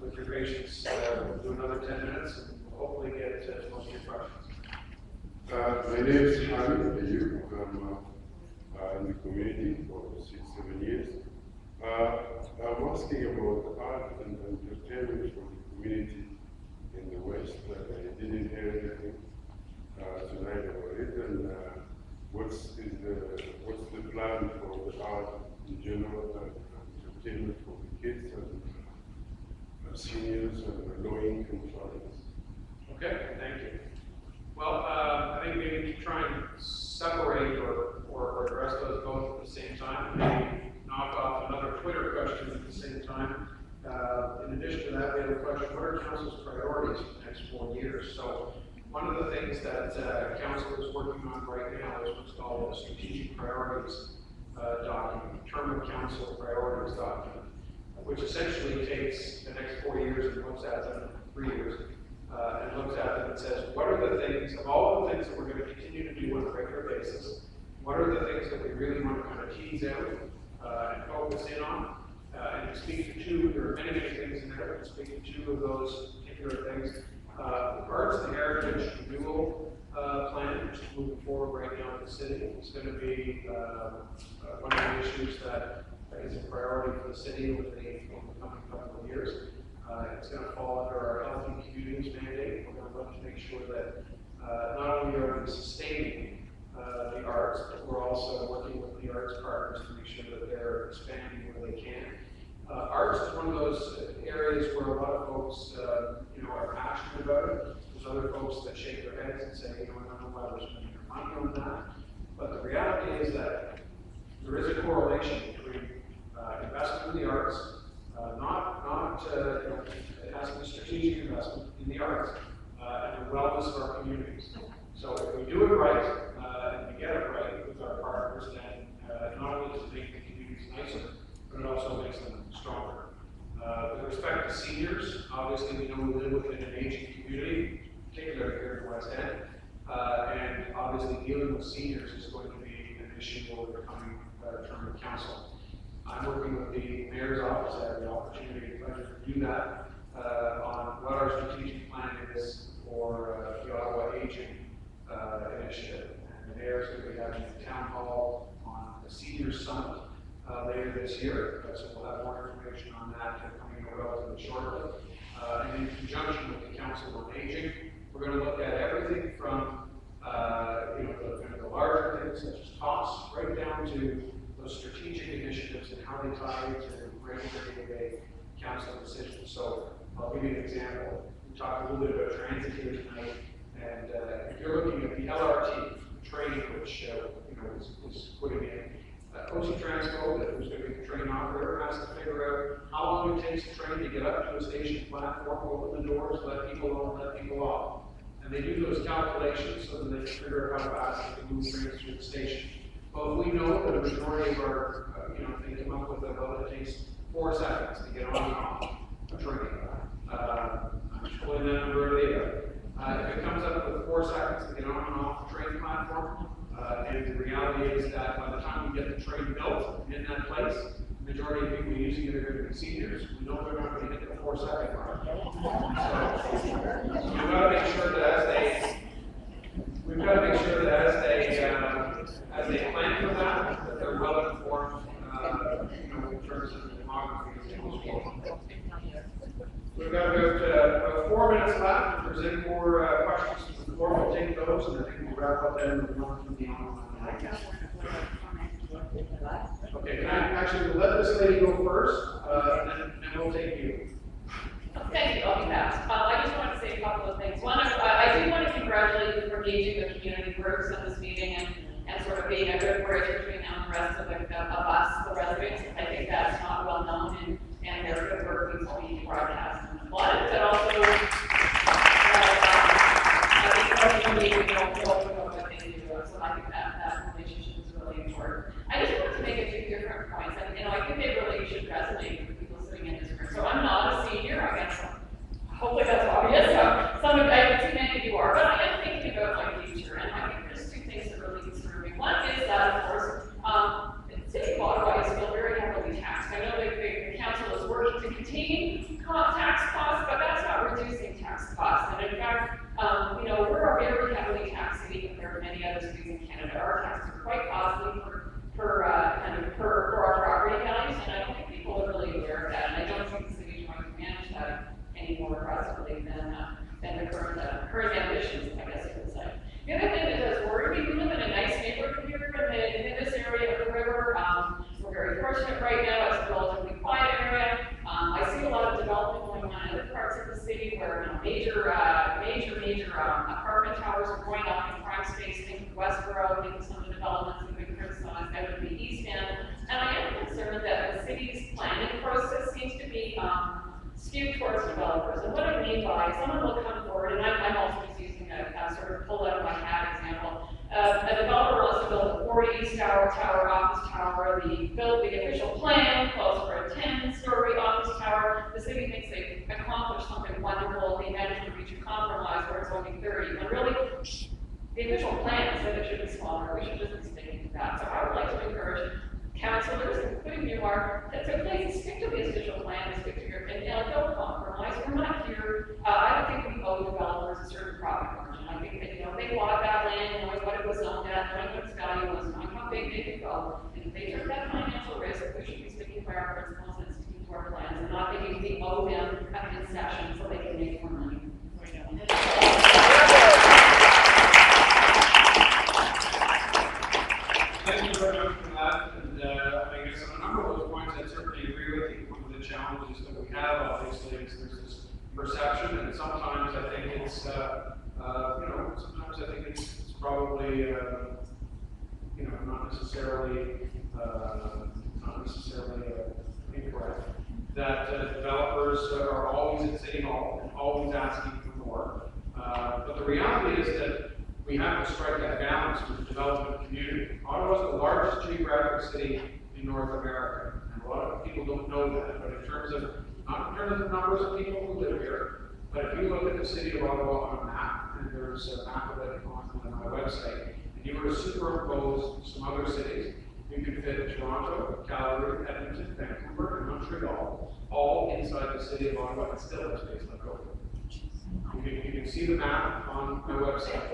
with your patience, we'll do another 10 minutes, and we'll hopefully get to most of your questions. My name is Hamid Ayub. I'm in the community for 6-7 years. I'm asking about art and entertainment for the community in the West. I didn't hear anything tonight about it. And what's the plan for the art in general and entertainment for the kids and seniors and low-income families? Okay, thank you. Well, I think maybe we can try and separate or address those both at the same time. Maybe knock off another Twitter question at the same time. In addition to that, we have a question: what are council's priorities for the next 4 years? So, one of the things that council is working on right now is what's called a strategic priorities document, term of council priorities document, which essentially takes the next 4 years and looks at them 3 years. And looks at them and says, what are the things, of all the things that we're going to continue to do on a regular basis, what are the things that we really want to kind of tease out and focus in on? And to speak to two, there are many, many things in there, but to speak to two of those particular things. The Arts and Heritage Renewal Plan, which is moving forward right now in the city. It's going to be one of the issues that is a priority for the city over the coming couple of years. It's going to fall under our Healthy Communities mandate. We're going to look to make sure that not only are we sustaining the arts, but we're also working with the arts partners to make sure that they're expanding where they can. Arts is one of those areas where a lot of folks, are passionate about it. There's other folks that shake their heads and say, I don't know why we're spending our money on that. But the reality is that there is a correlation between investment in the arts. It has to be strategic investment in the arts and the wellness of our communities. So if we do it right and we get it right with our partners, then not only does it make the communities nicer, but it also makes them stronger. With respect to seniors, obviously we know we live within an aging community, particularly here in the West End, and obviously dealing with seniors is going to be an issue over the coming term of council. I'm working office, I had the opportunity to do that on what our strategic plan is for the Ottawa Aging Initiative. And the mayor's going to be having a town hall on the Senior Summit later this year, so we'll have more information on that coming out relatively shortly. And in conjunction with the Council on Aging, we're going to look at everything from the larger things such as costs, right down to those strategic initiatives and how they tie into regular day-to-day council decisions. So I'll give you an example. We talked a little bit about transit here tonight, and if you're looking at the LRT train, which is putting in OC Transco, that was going to be the train operator, has to figure out how long it takes the train to get up to a station platform, open the doors, let people on, let people off. And they do those calculations so that they can figure out how fast they can move trains through the station. But we know that a majority of our, they come up with well, it takes 4 seconds to get on and off a train. I'm just pulling that number earlier. If it comes up with 4 seconds to get on and off the train platform, and the reality is that by the time we get the train built in that place, the majority of people using it are going to be seniors. We know they're not going to hit the 4-second mark. So we've got to make sure that as they plan for that they're well informed, in terms of the demography of the We've got about 4 minutes left. If there's any more questions from the floor, we'll take those, and I think we'll wrap up then with one from the online. Okay, can I actually let this lady go first, and then we'll take you. Thank you, I'll be fast. I just wanted to say a couple of things. One, I do want to congratulate you for engaging the community groups in this meeting and sort of being a good bridge between them and the rest of us, the residents. I think that's not well known, and their good work needs to be broadcast and applauded, but also, I think we don't know what they do, so I think that relationship is really important. I just wanted to make a few different points, and I think they really should resonate with people sitting in this room. So I'm not a senior, I guess. Hopefully that's obvious. Some of I don't see many of you are, but I am thinking about my future, and I think there's 2 things that really concern me. One is that, of course, the city of Ottawa is still very heavily taxed. I know the council is working to contain tax costs, but that's not reducing tax costs. And in fact, we're a very heavily taxed city compared to many other cities in Canada. Our taxes are quite costly for our property values, and I don't think people are really aware of that. And I don't think the city is trying to manage that any more aggressively than the current ambitions, I guess you could say. The other thing that does worry me, we live in a nice neighborhood here in this area of the river. We're very fortunate right now. It's a relatively quiet area. I see a lot of development going on in other parts of the city where major apartment towers are going up in prime space. Think of Westboro, think of some of the developments that have been criticized out of the East End. And I am concerned that the city's planning process seems to be skewed towards developers. And what I mean by someone will come forward, and I'm also just using a sort of pull out of my hat example. A developer wants to build a 40 East Tower office tower. The official plan calls for a 10-story office tower. The city thinks they've accomplished something wonderful. They managed to reach a compromise where it's only 30. When really, the official plan said it should be smaller. We should just be sticking to that. So I would like to encourage councilors, including you, Mark, to please stick to the official plan and stick to your opinion. Don't compromise. We're not here. I don't think we owe developers a certain profit margin. I think that they bought that land, knowing what it was owned at, knowing what its value was, knowing how big they could go. And if they took that financial risk, we should be sticking to our principles and sticking to our plans, and not thinking we owe them a concession so they can make more money. Thank you very much for that, and I guess on a number of those points, I certainly agree with you. One of the challenges that we have, obviously, is there's this perception, and sometimes I think it's, it's probably, not necessarily incorrect. That developers are always at City Hall and always asking for more. But the reality is that we have to strike that balance with the development community. Ottawa is the largest geographic city in North America, and a lot of people don't know that. But not in terms of numbers of people who live here, but if you look at the city of Ottawa on a map, and there's a map of it on my website, and you were to superimpose some other cities, you could fit Toronto, Calgary, Edmonton, Vancouver, and Montreal. Montreal, all inside the city of Ottawa, and still have space left over. You can see the map on my website.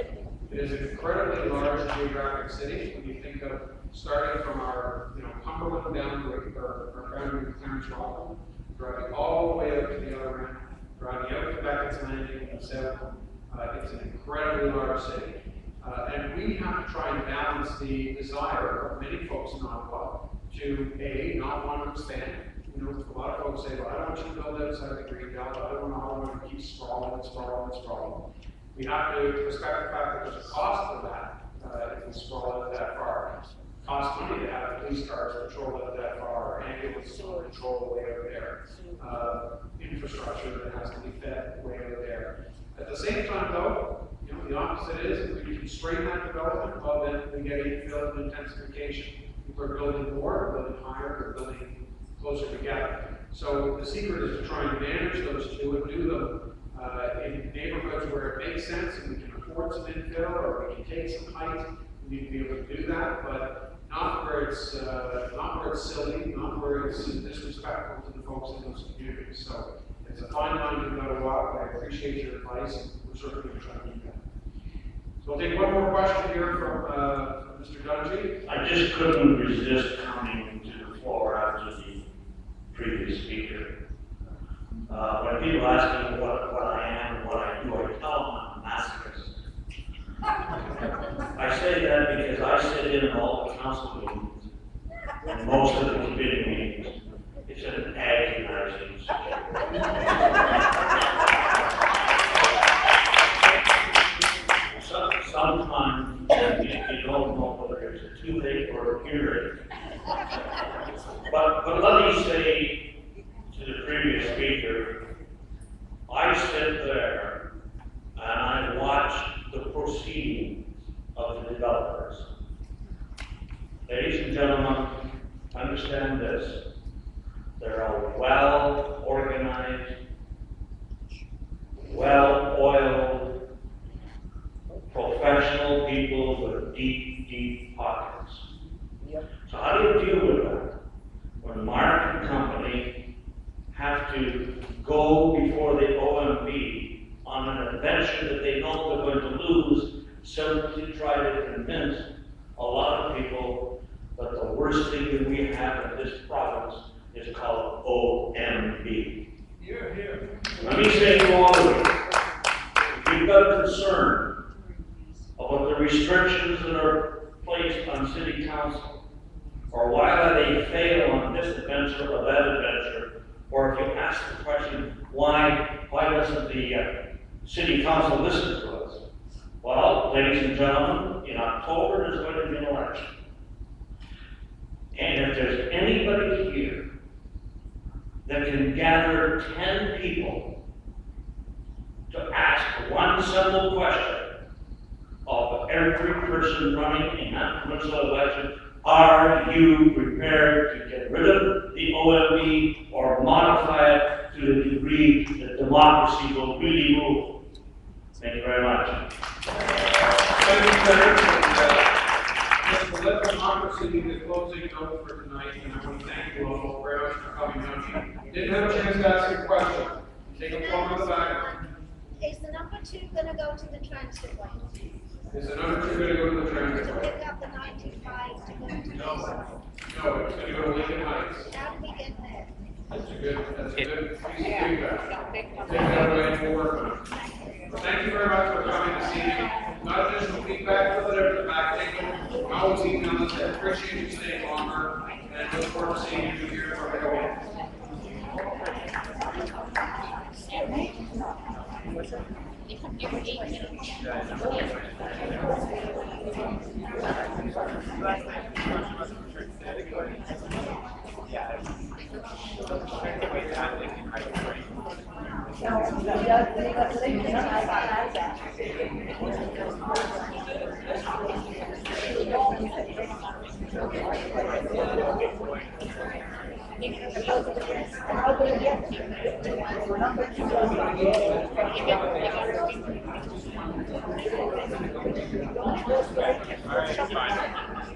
It is an incredibly large geographic city when you think of starting from our, Cumberland down to our boundary with Clarence Rockland, driving all the way up to the other end, driving out to Beckett's Landing in the south. It's an incredibly large city. And we have to try and balance the desire of many folks in Ottawa to, A, not want to expand. A lot of folks say, well, I don't want you to build outside the green belt. I don't want Ottawa to keep sprawling. We have to respect the fact that there's a cost for that if we sprawl out that far. It costs money to have police cars patrol out that far, ambulance patrol way out there, infrastructure that has to be fed way out there. At the same time, though, the opposite is if we constrain that development, well, then we get infill and intensification. People are building more, they're building higher, they're building closer together. So the secret is to try and manage those two and do them in neighborhoods where it makes sense and we can afford some infill or we can take some height. We need to be able to do that, but not where it's silly, not where it's disrespectful to the folks in those communities. So it's a fine line you've got to walk. I appreciate your advice, and we're certainly going to try to do that. So we'll take one more question here from Mr. Dungy. I just couldn't resist coming to the floor after the previous speaker. When people ask me what I am and what I do, I tell them I'm a masochist. I say that because I sit in all the council meetings and most of the committee meetings. It's an agonizing situation. Sometimes you don't know whether it's a toothache or a earache. But let me say to the previous speaker, I sit there and I watch the proceedings of the developers. Ladies and gentlemen, understand this. They're a well-organized, well-oiled, professional people with deep, deep pockets. So how do you deal with that? When Mark and company have to go before the OMB on an adventure that they know they're going to lose, simply to try to convince a lot of people that the worst thing that we have in this province is called OMB. Let me say to all of you, if you've got a concern about the restrictions that are placed on city council, or why they fail on this adventure or that adventure, or if you ask the question, why doesn't the city council listen to us? Well, ladies and gentlemen, in October there's going to be an election. And if there's anybody here that can gather 10 people to ask one simple question of every person running in that provincial election, are you prepared to get rid of the OMB or modify it to the degree that democracy will really rule? Thank you very much. Thank you, Senator. Let democracy be the closing note for tonight, and I want to thank you all very much for coming out. You didn't have a chance to ask your question. Take a phone on the back. Is the number 2 going to go to the transfer point? Is the number 2 going to go to the transfer To point? pick up the 95 to go to the No, it's going to go to Lincoln Heights. How do we get there? That's a good piece of feedback. Take that away and we'll work on it. Thank you very much for coming this evening. Not additional feedback, fill it out in the back. Thank you. I always email us. I appreciate you staying longer, and look forward to seeing you here for the weekend.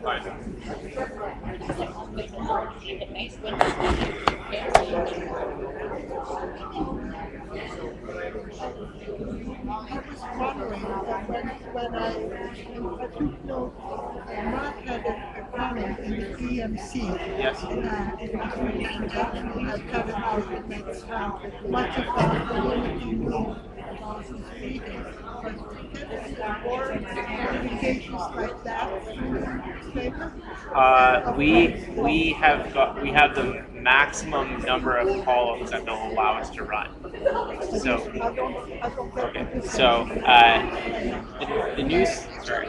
Fine. MC. Yes. And I've cut it out, it makes much of our community know about this meeting. But do you get more communications like that through the newspaper? We have the maximum number of columns that they'll allow us to run. So, okay. So the news. Sorry.